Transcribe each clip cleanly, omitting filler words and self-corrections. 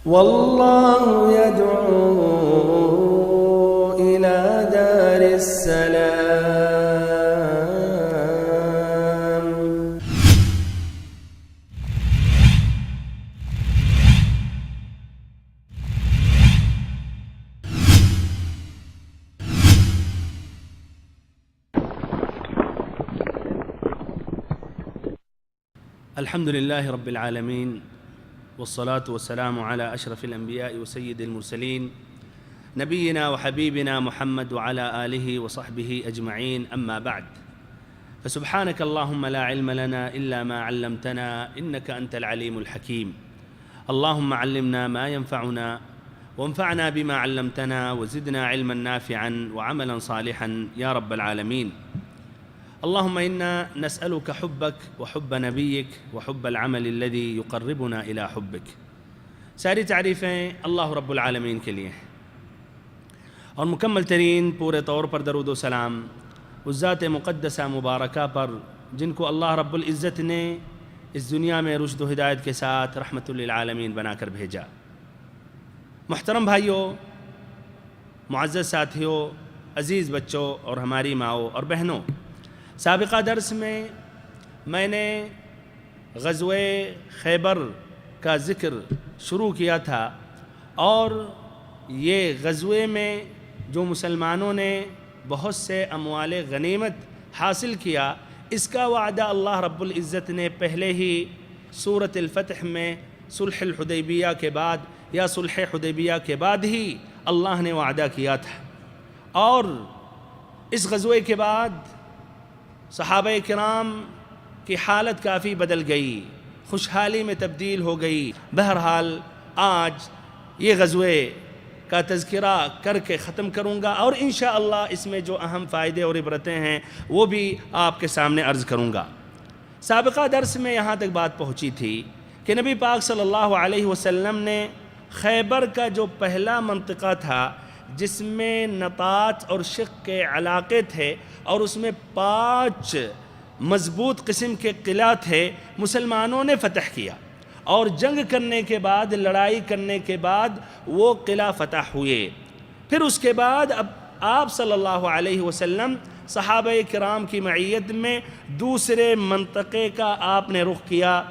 والله يدعو إلى دار السلام. الحمد لله رب العالمين، والصلاة والسلام على أشرف الأنبياء وسيد المرسلين نبينا وحبيبنا محمد وعلى آله وصحبه أجمعين، أما بعد، فسبحانك اللهم لا علم لنا إلا ما علمتنا إنك أنت العليم الحكيم. اللهم علمنا ما ينفعنا وانفعنا بما علمتنا وزدنا علما نافعا وعملا صالحا يا رب العالمين. اللهم إنا نسألك حبك وحب نبيك وحب العمل الذي يقربنا إلى حبك. ساری تعریفیں اللہ رب العالمین کے لیے ہیں، اور مکمل ترین پورے طور پر درود و سلام اس ذات مقدسہ مبارکہ پر جن کو اللہ رب العزت نے اس دنیا میں رشد و ہدایت کے ساتھ رحمت للعالمین بنا کر بھیجا۔ محترم بھائیوں، معزز ساتھیوں، عزیز بچوں اور ہماری ماؤں اور بہنوں، سابقہ درس میں نے غزوہ خیبر کا ذکر شروع کیا تھا، اور یہ غزوے میں جو مسلمانوں نے بہت سے اموال غنیمت حاصل کیا، اس کا وعدہ اللہ رب العزت نے پہلے ہی سورۃ الفتح میں صلح الحدیبیہ کے بعد یا صلح حدیبیہ کے بعد ہی اللہ نے وعدہ کیا تھا۔ اور اس غزوے کے بعد صحابہ کرام کی حالت کافی بدل گئی، خوشحالی میں تبدیل ہو گئی۔ بہرحال آج یہ غزوے کا تذکرہ کر کے ختم کروں گا، اور انشاءاللہ اس میں جو اہم فائدے اور عبرتیں ہیں وہ بھی آپ کے سامنے عرض کروں گا۔ سابقہ درس میں یہاں تک بات پہنچی تھی کہ نبی پاک صلی اللہ علیہ وسلم نے خیبر کا جو پہلا منطقہ تھا، جس میں نطاط اور شق کے علاقے تھے، اور اس میں 5 مضبوط قسم کے قلعہ تھے، مسلمانوں نے فتح کیا، اور جنگ کرنے کے بعد، لڑائی کرنے کے بعد وہ قلعہ فتح ہوئے۔ پھر اس کے بعد اب آپ صلی اللہ علیہ وسلم صحابہ کرام کی معیت میں دوسرے منطقے کا آپ نے رخ کیا،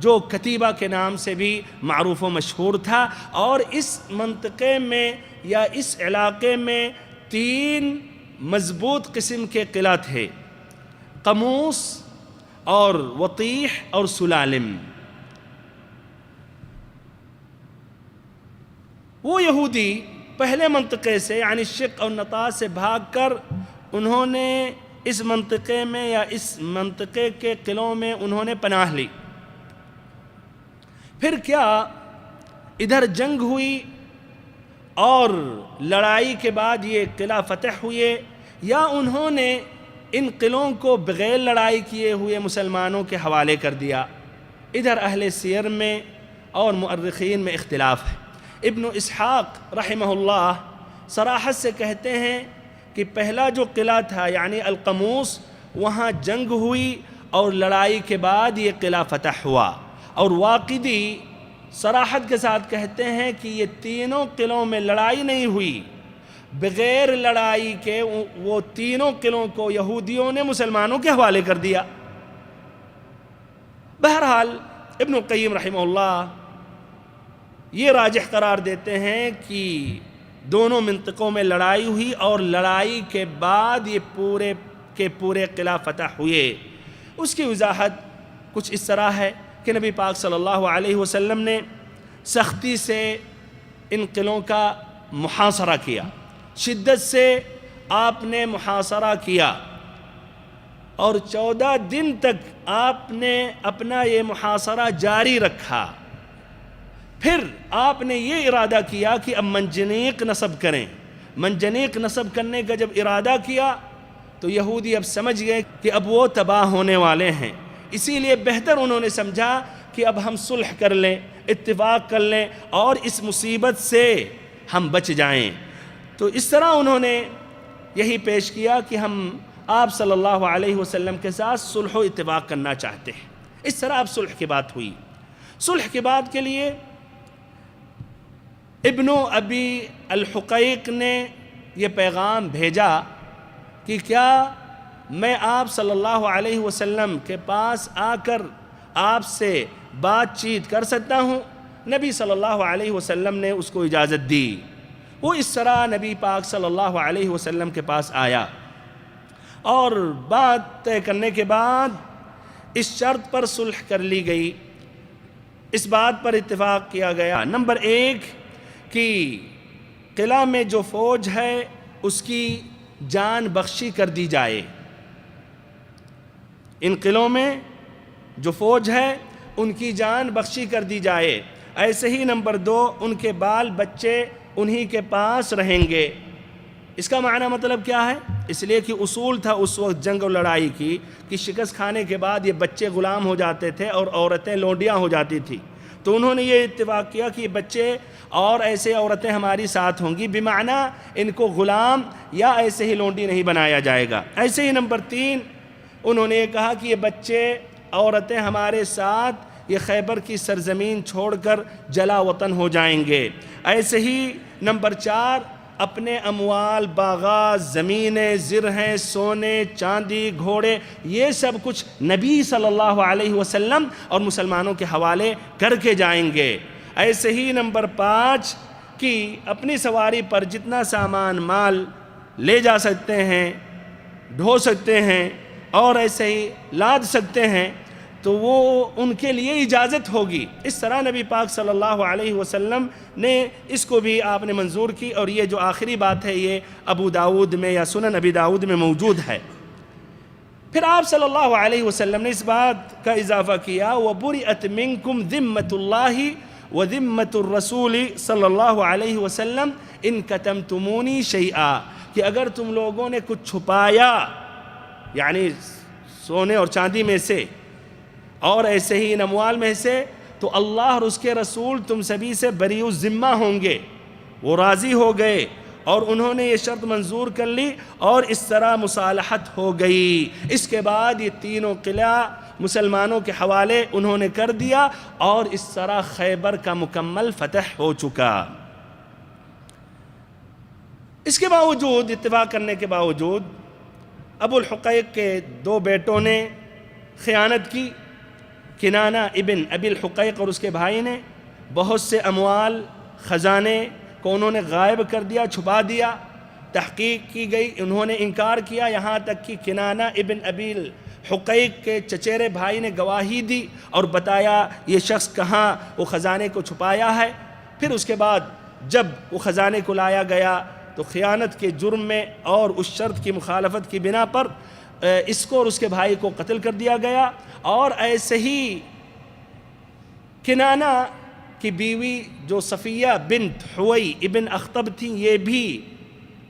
جو کتیبہ کے نام سے بھی معروف و مشہور تھا، اور اس منطقے میں یا اس علاقے میں 3 مضبوط قسم کے قلعہ تھے: قموس اور وطیح اور سلالم۔ وہ یہودی پہلے منطقے سے یعنی شق اور نطاط سے بھاگ کر انہوں نے اس منطقے میں یا اس منطقے کے قلعوں میں انہوں نے پناہ لی۔ پھر کیا ادھر جنگ ہوئی اور لڑائی کے بعد یہ قلعہ فتح ہوئے، یا انہوں نے ان قلعوں کو بغیر لڑائی کیے ہوئے مسلمانوں کے حوالے کر دیا؟ ادھر اہل سیر میں اور مؤرخین میں اختلاف ہے۔ ابن اسحاق رحمہ اللہ صراحت سے کہتے ہیں کہ پہلا جو قلعہ تھا یعنی القموس، وہاں جنگ ہوئی اور لڑائی کے بعد یہ قلعہ فتح ہوا، اور واقدی صراحت کے ساتھ کہتے ہیں کہ یہ تینوں قلعوں میں لڑائی نہیں ہوئی، بغیر لڑائی کے وہ تینوں قلعوں کو یہودیوں نے مسلمانوں کے حوالے کر دیا۔ بہرحال ابن القیم رحمہ اللہ یہ راجح قرار دیتے ہیں کہ دونوں منطقوں میں لڑائی ہوئی، اور لڑائی کے بعد یہ پورے کے پورے قلعہ فتح ہوئے۔ اس کی وضاحت کچھ اس طرح ہے کہ نبی پاک صلی اللہ علیہ وسلم نے سختی سے ان قلعوں کا محاصرہ کیا، شدت سے آپ نے محاصرہ کیا، اور 14 دن تک آپ نے اپنا یہ محاصرہ جاری رکھا۔ پھر آپ نے یہ ارادہ کیا کہ اب منجنیق نصب کریں۔ منجنیق نصب کرنے کا جب ارادہ کیا تو یہودی اب سمجھ گئے کہ اب وہ تباہ ہونے والے ہیں، اسی لیے بہتر انہوں نے سمجھا کہ اب ہم صلح کر لیں، اتفاق کر لیں، اور اس مصیبت سے ہم بچ جائیں۔ تو اس طرح انہوں نے یہی پیش کیا کہ ہم آپ صلی اللہ علیہ وسلم کے ساتھ صلح و اتفاق کرنا چاہتے ہیں۔ اس طرح اب صلح کی بات ہوئی۔ صلح کی بات کے لیے ابن ابی الحقیق نے یہ پیغام بھیجا کہ کیا میں آپ صلی اللہ علیہ وسلم کے پاس آ کر آپ سے بات چیت کر سکتا ہوں؟ نبی صلی اللہ علیہ وسلم نے اس کو اجازت دی۔ وہ اس طرح نبی پاک صلی اللہ علیہ وسلم کے پاس آیا اور بات طے کرنے کے بعد اس شرط پر صلح کر لی گئی، اس بات پر اتفاق کیا گیا، نمبر 1 کہ قلعہ میں جو فوج ہے اس کی جان بخشی کر دی جائے، ان قلعوں میں جو فوج ہے ان کی جان بخشی کر دی جائے۔ ایسے ہی نمبر 2 ان کے بال بچے انہی کے پاس رہیں گے۔ اس کا معنی مطلب کیا ہے؟ اس لیے کہ اصول تھا اس وقت جنگ و لڑائی کی کہ شکست کھانے کے بعد یہ بچے غلام ہو جاتے تھے اور عورتیں لونڈیاں ہو جاتی تھی، تو انہوں نے یہ اتفاق کیا کہ یہ بچے اور ایسے عورتیں ہماری ساتھ ہوں گی، بمعنی ان کو غلام یا ایسے ہی لونڈی نہیں بنایا جائے گا۔ ایسے ہی نمبر 3 انہوں نے یہ کہا کہ یہ بچے عورتیں ہمارے ساتھ یہ خیبر کی سرزمین چھوڑ کر جلا وطن ہو جائیں گے۔ ایسے ہی نمبر 4 اپنے اموال، باغات، زمینیں، زرہیں، سونے، چاندی، گھوڑے، یہ سب کچھ نبی صلی اللہ علیہ وسلم اور مسلمانوں کے حوالے کر کے جائیں گے۔ ایسے ہی نمبر 5 کہ اپنی سواری پر جتنا سامان مال لے جا سکتے ہیں، ڈھو سکتے ہیں اور ایسے ہی لاد سکتے ہیں تو وہ ان کے لیے اجازت ہوگی۔ اس طرح نبی پاک صلی اللہ علیہ وسلم نے اس کو بھی آپ نے منظور کی، اور یہ جو آخری بات ہے یہ ابو داؤد میں یا سنن ابی داؤد میں موجود ہے۔ پھر آپ صلی اللہ علیہ وسلم نے اس بات کا اضافہ کیا وَبُرِئَتْ مِنْكُمْ ذِمَّةُ اللَّهِ وَذِمَّةُ الرَّسُولِ صلی اللہ علیہ وسلم إِن كَتَمْتُمُونِي شَيْئًا، کہ اگر تم لوگوں نے کچھ چھپایا یعنی سونے اور چاندی میں سے اور ایسے ہی ان اموال میں سے، تو اللہ اور اس کے رسول تم سبھی سے بری الذمہ ہوں گے۔ وہ راضی ہو گئے اور انہوں نے یہ شرط منظور کر لی اور اس طرح مصالحت ہو گئی۔ اس کے بعد یہ تینوں قلعہ مسلمانوں کے حوالے انہوں نے کر دیا اور اس طرح خیبر کا مکمل فتح ہو چکا۔ اس کے باوجود، اتفاق کرنے کے باوجود، ابو الحقیق کے 2 بیٹوں نے خیانت کی۔ کنانہ ابن ابی الحقیق اور اس کے بھائی نے بہت سے اموال، خزانے کو انہوں نے غائب کر دیا، چھپا دیا۔ تحقیق کی گئی، انہوں نے انکار کیا، یہاں تک کہ کنانہ ابن ابی الحقیق کے چچیرے بھائی نے گواہی دی اور بتایا یہ شخص کہاں وہ خزانے کو چھپایا ہے۔ پھر اس کے بعد جب وہ خزانے کو لایا گیا تو خیانت کے جرم میں اور اس شرط کی مخالفت کی بنا پر اس کو اور اس کے بھائی کو قتل کر دیا گیا۔ اور ایسے ہی کنانہ کی بیوی جو صفیہ بنت حوی ابن اخطب تھیں، یہ بھی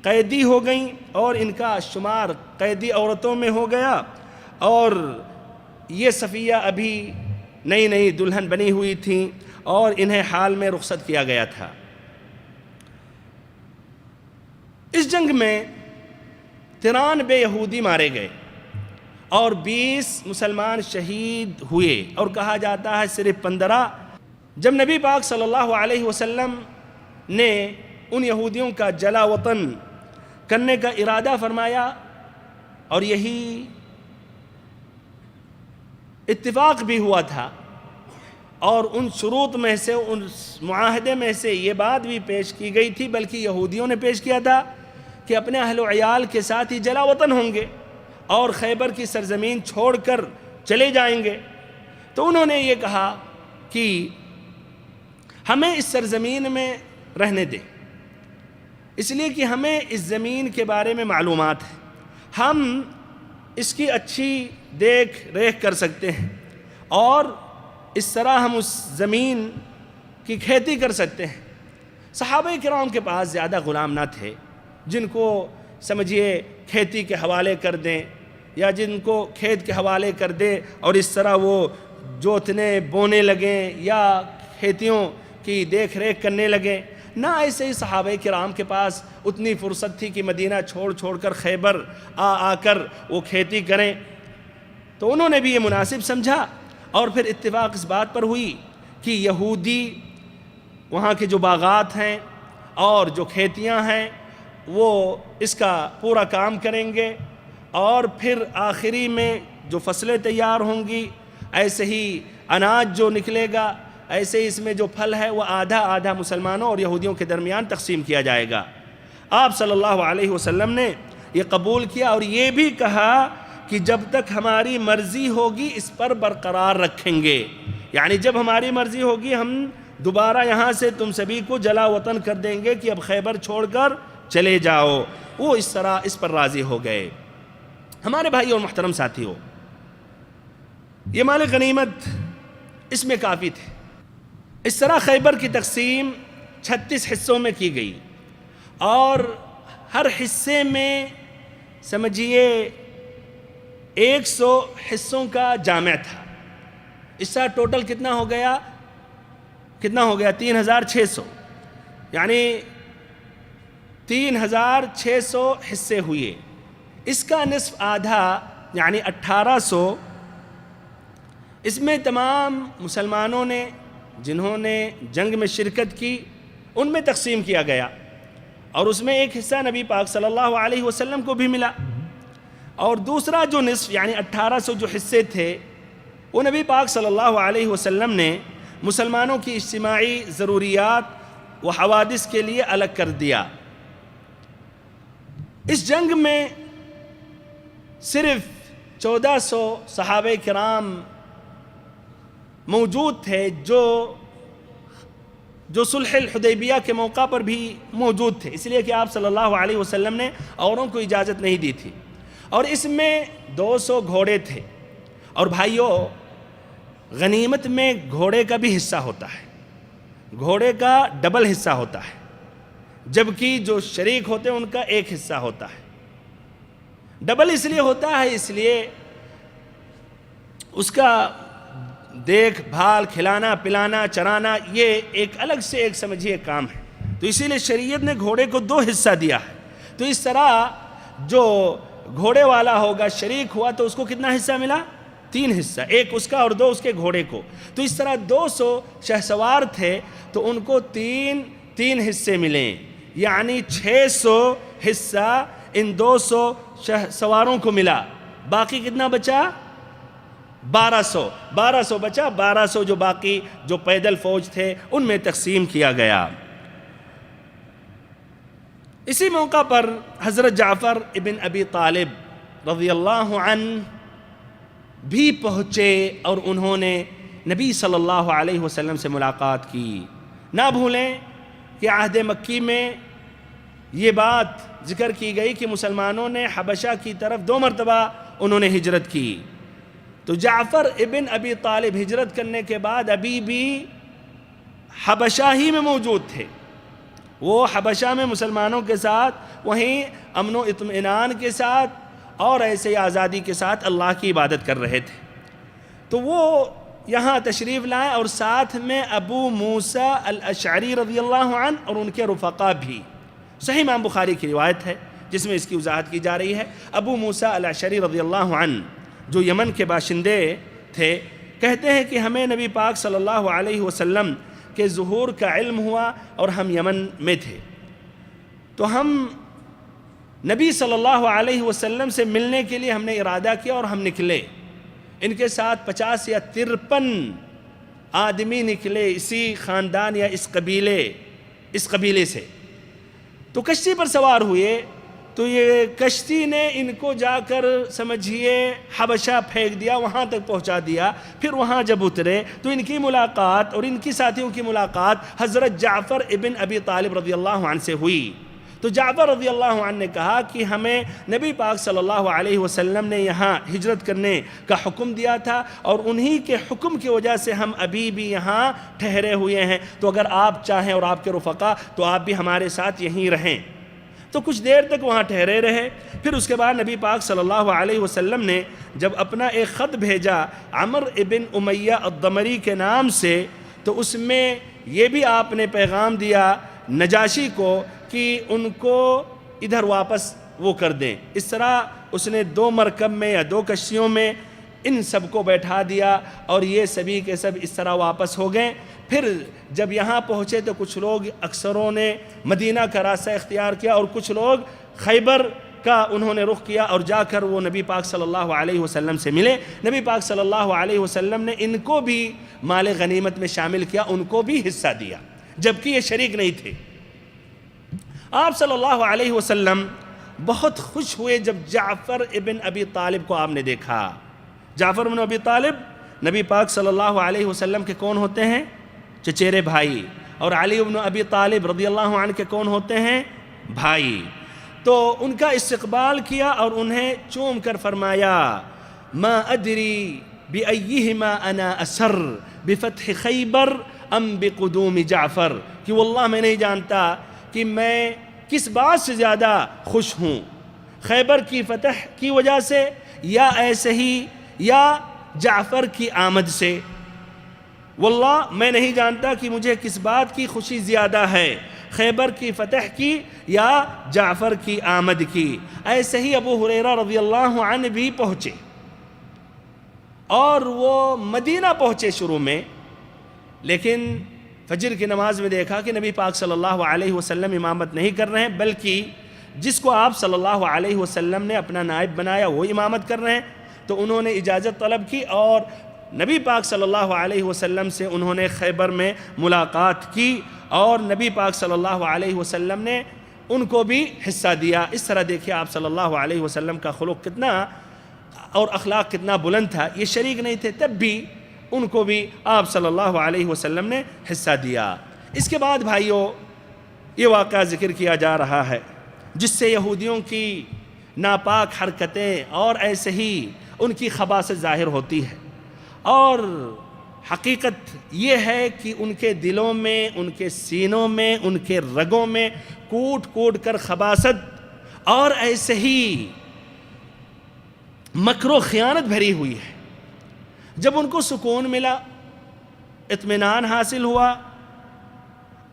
قیدی ہو گئیں اور ان کا شمار قیدی عورتوں میں ہو گیا، اور یہ صفیہ ابھی نئی نئی دلہن بنی ہوئی تھیں اور انہیں حال میں رخصت کیا گیا تھا۔ اس جنگ میں 93 یہودی مارے گئے اور 20 مسلمان شہید ہوئے، اور کہا جاتا ہے صرف 15۔ جب نبی پاک صلی اللہ علیہ وسلم نے ان یہودیوں کا جلا وطن کرنے کا ارادہ فرمایا اور یہی اتفاق بھی ہوا تھا، اور ان شروط میں سے، ان معاہدے میں سے یہ بات بھی پیش کی گئی تھی، بلکہ یہودیوں نے پیش کیا تھا کہ اپنے اہل و عیال کے ساتھ ہی جلا وطن ہوں گے اور خیبر کی سرزمین چھوڑ کر چلے جائیں گے۔ تو انہوں نے یہ کہا کہ ہمیں اس سرزمین میں رہنے دیں، اس لیے کہ ہمیں اس زمین کے بارے میں معلومات ہے، ہم اس کی اچھی دیکھ ریکھ کر سکتے ہیں اور اس طرح ہم اس زمین کی کھیتی کر سکتے ہیں۔ صحابہ کرام کے پاس زیادہ غلام نہ تھے جن کو سمجھیے کھیتی کے حوالے کر دیں یا جن کو کھیت کے حوالے کر دیں اور اس طرح وہ جوتنے بونے لگیں یا کھیتیوں کی دیکھ ریکھ کرنے لگیں۔ نہ ایسے ہی صحابہ کرام کے پاس اتنی فرصت تھی کہ مدینہ چھوڑ کر خیبر آ کر وہ کھیتی کریں، تو انہوں نے بھی یہ مناسب سمجھا، اور پھر اتفاق اس بات پر ہوئی کہ یہودی وہاں کے جو باغات ہیں اور جو کھیتیاں ہیں وہ اس کا پورا کام کریں گے، اور پھر آخری میں جو فصلیں تیار ہوں گی، ایسے ہی اناج جو نکلے گا، ایسے ہی اس میں جو پھل ہے وہ آدھا آدھا مسلمانوں اور یہودیوں کے درمیان تقسیم کیا جائے گا۔ آپ صلی اللہ علیہ وسلم نے یہ قبول کیا اور یہ بھی کہا کہ جب تک ہماری مرضی ہوگی اس پر برقرار رکھیں گے، یعنی جب ہماری مرضی ہوگی ہم دوبارہ یہاں سے تم سبھی کو جلا وطن کر دیں گے کہ اب خیبر چھوڑ کر چلے جاؤ۔ وہ اس طرح اس پر راضی ہو گئے۔ ہمارے بھائی اور محترم ساتھیوں، یہ مال غنیمت اس میں کافی تھے۔ اس طرح خیبر کی تقسیم 36 حصوں میں کی گئی، اور ہر حصے میں سمجھیے 100 حصوں کا جامع تھا۔ اس کا ٹوٹل کتنا ہو گیا 3600، یعنی 3600 حصے ہوئے۔ اس کا نصف آدھا یعنی 1800 اس میں تمام مسلمانوں نے جنہوں نے جنگ میں شرکت کی ان میں تقسیم کیا گیا، اور اس میں ایک حصہ نبی پاک صلی اللہ علیہ وسلم کو بھی ملا، اور دوسرا جو نصف یعنی 1800 جو حصے تھے وہ نبی پاک صلی اللہ علیہ وسلم نے مسلمانوں کی اجتماعی ضروریات و حوادث کے لیے الگ کر دیا۔ اس جنگ میں صرف 1400 صحابہ کرام موجود تھے جو صلح الحدیبیہ کے موقع پر بھی موجود تھے، اس لیے کہ آپ صلی اللہ علیہ وسلم نے اوروں کو اجازت نہیں دی تھی، اور اس میں 200 گھوڑے تھے۔ اور بھائیوں، غنیمت میں گھوڑے کا بھی حصہ ہوتا ہے، گھوڑے کا ڈبل حصہ ہوتا ہے، جبکہ جو شریک ہوتے ہیں ان کا ایک حصہ ہوتا ہے۔ ڈبل اس لیے ہوتا ہے اس لیے اس کا دیکھ بھال، کھلانا پلانا چرانا یہ ایک الگ سے ایک سمجھیے کام ہے، تو اسی لیے شریعت نے گھوڑے کو 2 حصہ دیا ہے۔ تو اس طرح جو گھوڑے والا ہوگا شریک ہوا تو اس کو کتنا حصہ ملا؟ 3 حصہ، ایک اس کا اور 2 اس کے گھوڑے کو۔ تو اس طرح 200 شہسوار تھے تو ان کو 3 حصے ملیں، یعنی 600 حصہ ان 200 شہسواروں کو ملا۔ باقی کتنا بچا؟ 1200 بچا۔ 1200 جو باقی جو پیدل فوج تھے ان میں تقسیم کیا گیا۔ اسی موقع پر حضرت جعفر ابن ابی طالب رضی اللہ عنہ بھی پہنچے اور انہوں نے نبی صلی اللہ علیہ وسلم سے ملاقات کی۔ نہ بھولیں کہ عہد مکی میں یہ بات ذکر کی گئی کہ مسلمانوں نے حبشہ کی طرف 2 مرتبہ انہوں نے ہجرت کی، تو جعفر ابن ابی طالب ہجرت کرنے کے بعد ابھی بھی حبشہ ہی میں موجود تھے۔ وہ حبشہ میں مسلمانوں کے ساتھ وہیں امن و اطمینان کے ساتھ اور ایسے ہی آزادی کے ساتھ اللہ کی عبادت کر رہے تھے۔ تو وہ یہاں تشریف لائے اور ساتھ میں ابو موسیٰ الاشعری رضی اللہ عنہ اور ان کے رفقا بھی۔ صحیح امام بخاری کی روایت ہے جس میں اس کی وضاحت کی جا رہی ہے۔ ابو موسیٰ الاشعری رضی اللہ عنہ جو یمن کے باشندے تھے کہتے ہیں کہ ہمیں نبی پاک صلی اللہ علیہ وسلم کے ظہور کا علم ہوا اور ہم یمن میں تھے، تو ہم نبی صلی اللہ علیہ وسلم سے ملنے کے لیے ہم نے ارادہ کیا اور ہم نکلے۔ ان کے ساتھ 50 یا 53 آدمی نکلے اسی خاندان یا اس قبیلے سے، تو کشتی پر سوار ہوئے، تو یہ کشتی نے ان کو جا کر سمجھیے حبشہ پھینک دیا، وہاں تک پہنچا دیا۔ پھر وہاں جب اترے تو ان کی ملاقات اور ان کی ساتھیوں کی ملاقات حضرت جعفر ابن ابی طالب رضی اللہ عنہ سے ہوئی۔ تو جعفر رضی اللہ عنہ نے کہا کہ ہمیں نبی پاک صلی اللہ علیہ وسلم نے یہاں ہجرت کرنے کا حکم دیا تھا، اور انہی کے حکم کی وجہ سے ہم ابھی بھی یہاں ٹھہرے ہوئے ہیں، تو اگر آپ چاہیں اور آپ کے رفقا تو آپ بھی ہمارے ساتھ یہیں رہیں۔ تو کچھ دیر تک وہاں ٹھہرے رہے۔ پھر اس کے بعد نبی پاک صلی اللہ علیہ وسلم نے جب اپنا ایک خط بھیجا عمر ابن امیہ الضمری کے نام سے، تو اس میں یہ بھی آپ نے پیغام دیا نجاشی کو کہ ان کو ادھر واپس وہ کر دیں۔ اس طرح اس نے 2 مرکب میں یا 2 کشتیوں میں ان سب کو بیٹھا دیا اور یہ سبھی کے سب اس طرح واپس ہو گئے۔ پھر جب یہاں پہنچے تو کچھ لوگ اکثروں نے مدینہ کا راستہ اختیار کیا اور کچھ لوگ خیبر کا انہوں نے رخ کیا اور جا کر وہ نبی پاک صلی اللہ علیہ وسلم سے ملے۔ نبی پاک صلی اللہ علیہ وسلم نے ان کو بھی مال غنیمت میں شامل کیا، ان کو بھی حصہ دیا جبکہ یہ شریک نہیں تھے۔ آپ صلی اللہ علیہ وسلم بہت خوش ہوئے جب جعفر ابن ابی طالب کو آپ نے دیکھا۔ جعفر ابن ابی طالب نبی پاک صلی اللہ علیہ وسلم کے کون ہوتے ہیں؟ چچیرے بھائی، اور علی ابن ابی طالب رضی اللہ عنہ کے کون ہوتے ہیں؟ بھائی۔ تو ان کا استقبال کیا اور انہیں چوم کر فرمایا ما ادری بأیہما انا اسر بفتح خیبر ام بقدوم جعفر، کہ واللہ میں نہیں جانتا کہ میں کس بات سے زیادہ خوش ہوں، خیبر کی فتح کی وجہ سے یا ایسے ہی یا جعفر کی آمد سے۔ واللہ میں نہیں جانتا کہ مجھے کس بات کی خوشی زیادہ ہے، خیبر کی فتح کی یا جعفر کی آمد کی۔ ایسے ہی ابو ہریرہ رضی اللہ عنہ بھی پہنچے اور وہ مدینہ پہنچے شروع میں، لیکن فجر کی نماز میں دیکھا کہ نبی پاک صلی اللہ علیہ وسلم امامت نہیں کر رہے ہیں، بلکہ جس کو آپ صلی اللہ علیہ وسلم نے اپنا نائب بنایا وہ امامت کر رہے ہیں۔ تو انہوں نے اجازت طلب کی اور نبی پاک صلی اللہ علیہ وسلم سے انہوں نے خیبر میں ملاقات کی اور نبی پاک صلی اللہ علیہ وسلم نے ان کو بھی حصہ دیا۔ اس طرح دیکھیں آپ صلی اللہ علیہ وسلم کا خلق کتنا اور اخلاق کتنا بلند تھا، یہ شریک نہیں تھے تب بھی ان کو بھی آپ صلی اللہ علیہ وسلم نے حصہ دیا۔ اس کے بعد بھائیوں یہ واقعہ ذکر کیا جا رہا ہے جس سے یہودیوں کی ناپاک حرکتیں اور ایسے ہی ان کی خباثت ظاہر ہوتی ہے، اور حقیقت یہ ہے کہ ان کے دلوں میں، ان کے سینوں میں، ان کے رگوں میں کوٹ کوٹ کر خباثت اور ایسے ہی مکر و خیانت بھری ہوئی ہے۔ جب ان کو سکون ملا، اطمینان حاصل ہوا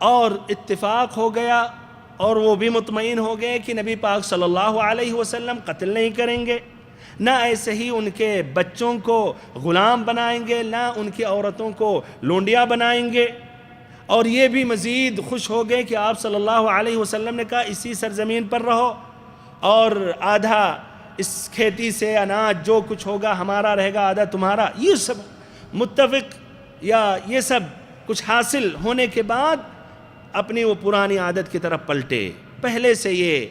اور اتفاق ہو گیا اور وہ بھی مطمئن ہو گئے کہ نبی پاک صلی اللہ علیہ وسلم قتل نہیں کریں گے، نہ ایسے ہی ان کے بچوں کو غلام بنائیں گے، نہ ان کی عورتوں کو لونڈیاں بنائیں گے، اور یہ بھی مزید خوش ہو گئے کہ آپ صلی اللہ علیہ وسلم نے کہا اسی سرزمین پر رہو اور آدھا اس کھیتی سے اناج جو کچھ ہوگا ہمارا رہے گا، آدھا تمہارا۔ یہ سب متفق یا یہ سب کچھ حاصل ہونے کے بعد اپنی وہ پرانی عادت کی طرف پلٹے۔ پہلے سے یہ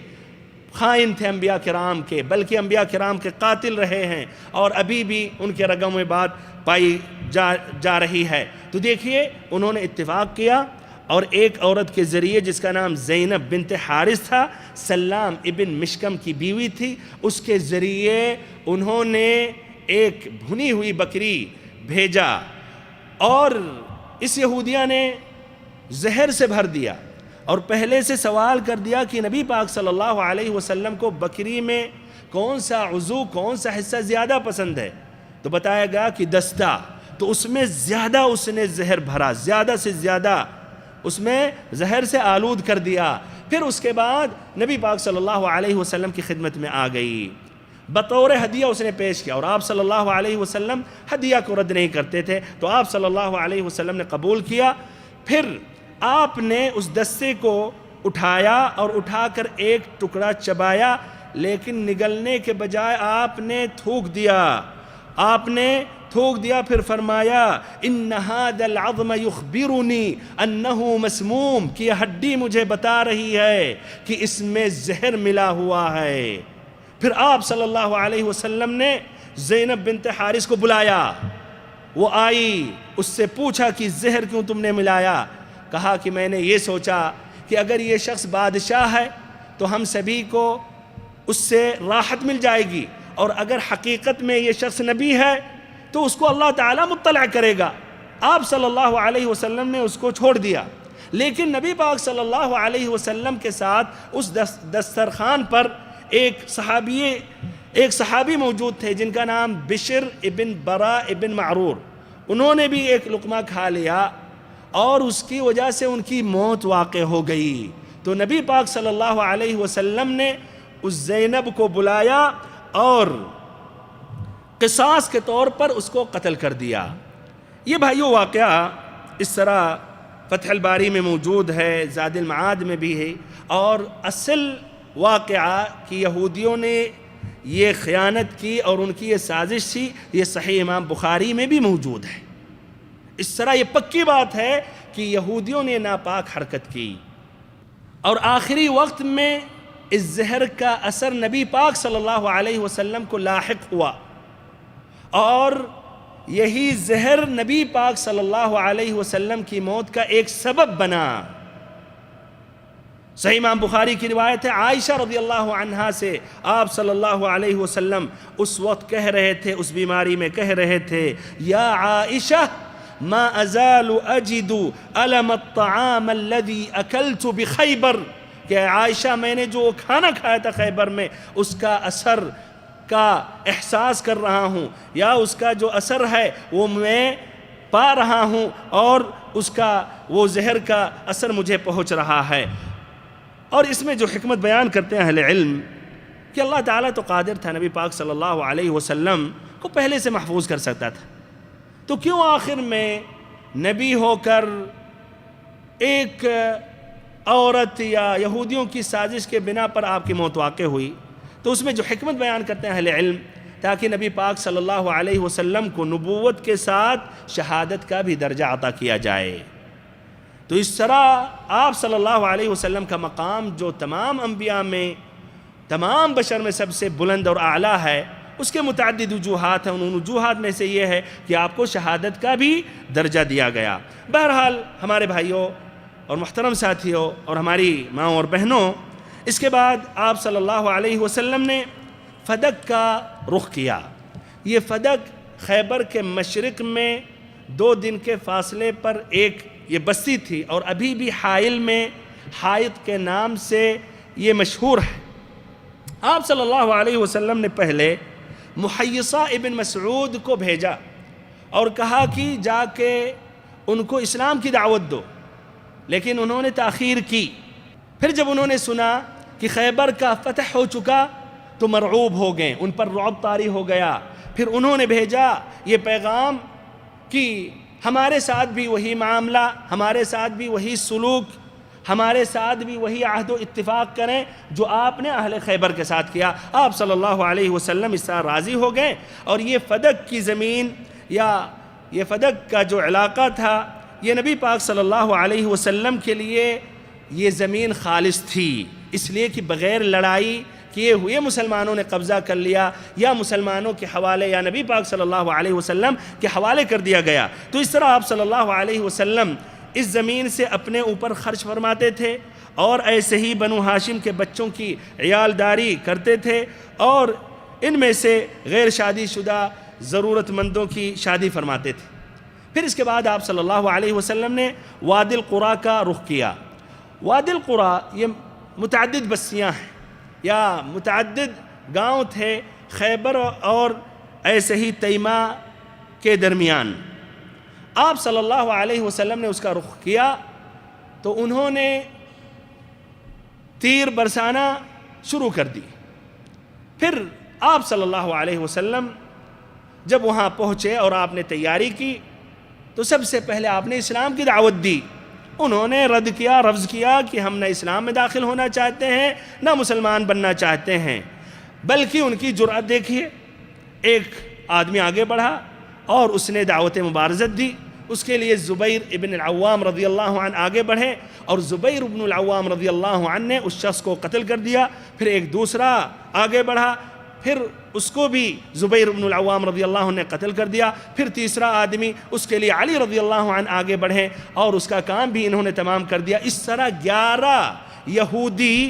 خائن تھے انبیاء کرام کے، بلکہ انبیاء کرام کے قاتل رہے ہیں اور ابھی بھی ان کے رگوں میں بات پائی جا رہی ہے۔ تو دیکھیے انہوں نے اتفاق کیا اور ایک عورت کے ذریعے جس کا نام زینب بنت حارث تھا، سلام ابن مشکم کی بیوی تھی، اس کے ذریعے انہوں نے ایک بھنی ہوئی بکری بھیجا اور اس یہودیہ نے زہر سے بھر دیا اور پہلے سے سوال کر دیا کہ نبی پاک صلی اللہ علیہ وسلم کو بکری میں کون سا عضو، کون سا حصہ زیادہ پسند ہے؟ تو بتایا گیا کہ دستہ، تو اس میں زیادہ اس نے زہر بھرا، زیادہ سے زیادہ اس میں زہر سے آلود کر دیا۔ پھر اس کے بعد نبی پاک صلی اللہ علیہ وسلم کی خدمت میں آ گئی، بطور ہدیہ اس نے پیش کیا، اور آپ صلی اللہ علیہ وسلم ہدیہ کو رد نہیں کرتے تھے، تو آپ صلی اللہ علیہ وسلم نے قبول کیا۔ پھر آپ نے اس دستے کو اٹھایا اور اٹھا کر ایک ٹکڑا چبایا، لیکن نگلنے کے بجائے آپ نے تھوک دیا، پھر فرمایا ان هذا العظم يخبرني انه مسموم، کہ یہ ہڈی مجھے بتا رہی ہے کہ اس میں زہر ملا ہوا ہے۔ پھر آپ صلی اللہ علیہ وسلم نے زینب بنت حارث کو بلایا، وہ آئی، اس سے پوچھا کہ زہر کیوں تم نے ملایا؟ کہا کہ میں نے یہ سوچا کہ اگر یہ شخص بادشاہ ہے تو ہم سبھی کو اس سے راحت مل جائے گی، اور اگر حقیقت میں یہ شخص نبی ہے تو اس کو اللہ تعالیٰ مطلع کرے گا۔ آپ صلی اللہ علیہ وسلم نے اس کو چھوڑ دیا، لیکن نبی پاک صلی اللہ علیہ وسلم کے ساتھ اس دسترخوان پر ایک صحابی موجود تھے جن کا نام بشر ابن برا ابن معرور، انہوں نے بھی ایک لقمہ کھا لیا اور اس کی وجہ سے ان کی موت واقع ہو گئی۔ تو نبی پاک صلی اللہ علیہ وسلم نے اس زینب کو بلایا اور قصاص کے طور پر اس کو قتل کر دیا۔ یہ بھائیو واقعہ اس طرح فتح الباری میں موجود ہے، زاد المعاد میں بھی ہے، اور اصل واقعہ کہ یہودیوں نے یہ خیانت کی اور ان کی یہ سازش تھی، یہ صحیح امام بخاری میں بھی موجود ہے۔ اس طرح یہ پکی بات ہے کہ یہودیوں نے ناپاک حرکت کی، اور آخری وقت میں اس زہر کا اثر نبی پاک صلی اللہ علیہ وسلم کو لاحق ہوا، اور یہی زہر نبی پاک صلی اللہ علیہ وسلم کی موت کا ایک سبب بنا۔ صحیح امام بخاری کی روایت ہے، عائشہ رضی اللہ عنہا سے آپ صلی اللہ علیہ وسلم اس وقت کہہ رہے تھے، اس بیماری میں کہہ رہے تھے، یا عائشہ ما ازال اجد الم الطعام الذي اکلت بخیبر، کہ عائشہ میں نے جو کھانا کھایا تھا خیبر میں اس کا اثر کا احساس کر رہا ہوں، یا اس کا جو اثر ہے وہ میں پا رہا ہوں، اور اس کا وہ زہر کا اثر مجھے پہنچ رہا ہے۔ اور اس میں جو حکمت بیان کرتے ہیں اہل علم کہ اللہ تعالیٰ تو قادر تھا نبی پاک صلی اللہ علیہ وسلم کو پہلے سے محفوظ کر سکتا تھا، تو کیوں آخر میں نبی ہو کر ایک عورت یا یہودیوں کی سازش کے بنا پر آپ کی موت واقع ہوئی؟ تو اس میں جو حکمت بیان کرتے ہیں اہل علم، تاکہ نبی پاک صلی اللہ علیہ وسلم کو نبوت کے ساتھ شہادت کا بھی درجہ عطا کیا جائے۔ تو اس طرح آپ صلی اللہ علیہ وسلم کا مقام جو تمام انبیاء میں، تمام بشر میں سب سے بلند اور اعلیٰ ہے، اس کے متعدد وجوہات ہیں، ان وجوہات میں سے یہ ہے کہ آپ کو شہادت کا بھی درجہ دیا گیا۔ بہرحال ہمارے بھائیوں اور محترم ساتھیوں اور ہماری ماؤں اور بہنوں، اس کے بعد آپ صلی اللہ علیہ وسلم نے فدق کا رخ کیا۔ یہ فدق خیبر کے مشرق میں 2 دن کے فاصلے پر ایک یہ بستی تھی، اور ابھی بھی حائل میں حائط کے نام سے یہ مشہور ہے۔ آپ صلی اللہ علیہ وسلم نے پہلے محیصہ ابن مسعود کو بھیجا اور کہا کہ جا کے ان کو اسلام کی دعوت دو، لیکن انہوں نے تاخیر کی۔ پھر جب انہوں نے سنا کہ خیبر کا فتح ہو چکا تو مرعوب ہو گئے، ان پر رعب طاری ہو گیا۔ پھر انہوں نے بھیجا یہ پیغام کہ ہمارے ساتھ بھی وہی معاملہ، ہمارے ساتھ بھی وہی سلوک، ہمارے ساتھ بھی وہی عہد و اتفاق کریں جو آپ نے اہل خیبر کے ساتھ کیا۔ آپ صلی اللہ علیہ وسلم اس سے راضی ہو گئے، اور یہ فدق کی زمین یا یہ فدق کا جو علاقہ تھا، یہ نبی پاک صلی اللہ علیہ وسلم کے لیے یہ زمین خالص تھی، اس لیے کہ بغیر لڑائی کیے ہوئے مسلمانوں نے قبضہ کر لیا، یا مسلمانوں کے حوالے یا نبی پاک صلی اللہ علیہ وسلم کے حوالے کر دیا گیا۔ تو اس طرح آپ صلی اللہ علیہ وسلم اس زمین سے اپنے اوپر خرچ فرماتے تھے، اور ایسے ہی بنو ہاشم کے بچوں کی عیالداری کرتے تھے، اور ان میں سے غیر شادی شدہ ضرورت مندوں کی شادی فرماتے تھے۔ پھر اس کے بعد آپ صلی اللہ علیہ وسلم نے وادی القریٰ کا رخ کیا۔ وادی القریٰ یہ متعدد بستیاں ہیں یا متعدد گاؤں تھے خیبر اور ایسے ہی تیمہ کے درمیان۔ آپ صلی اللہ علیہ وسلم نے اس کا رخ کیا تو انہوں نے تیر برسانا شروع کر دی۔ پھر آپ صلی اللہ علیہ وسلم جب وہاں پہنچے اور آپ نے تیاری کی تو سب سے پہلے آپ نے اسلام کی دعوت دی۔ انہوں نے رد کیا، رفض کیا کہ ہم نہ اسلام میں داخل ہونا چاہتے ہیں نہ مسلمان بننا چاہتے ہیں، بلکہ ان کی جرأت دیکھیے، ایک آدمی آگے بڑھا اور اس نے دعوت مبارزت دی۔ اس کے لیے زبیر ابن العوام رضی اللہ عنہ آگے بڑھے، اور زبیر ابن العوام رضی اللہ عنہ نے اس شخص کو قتل کر دیا۔ پھر ایک دوسرا آگے بڑھا، پھر اس کو بھی زبیر ابن العوام رضی اللہ عنہ نے قتل کر دیا۔ پھر تیسرا آدمی، اس کے لیے علی رضی اللہ عنہ آگے بڑھے اور اس کا کام بھی انہوں نے تمام کر دیا۔ اس طرح 11 یہودی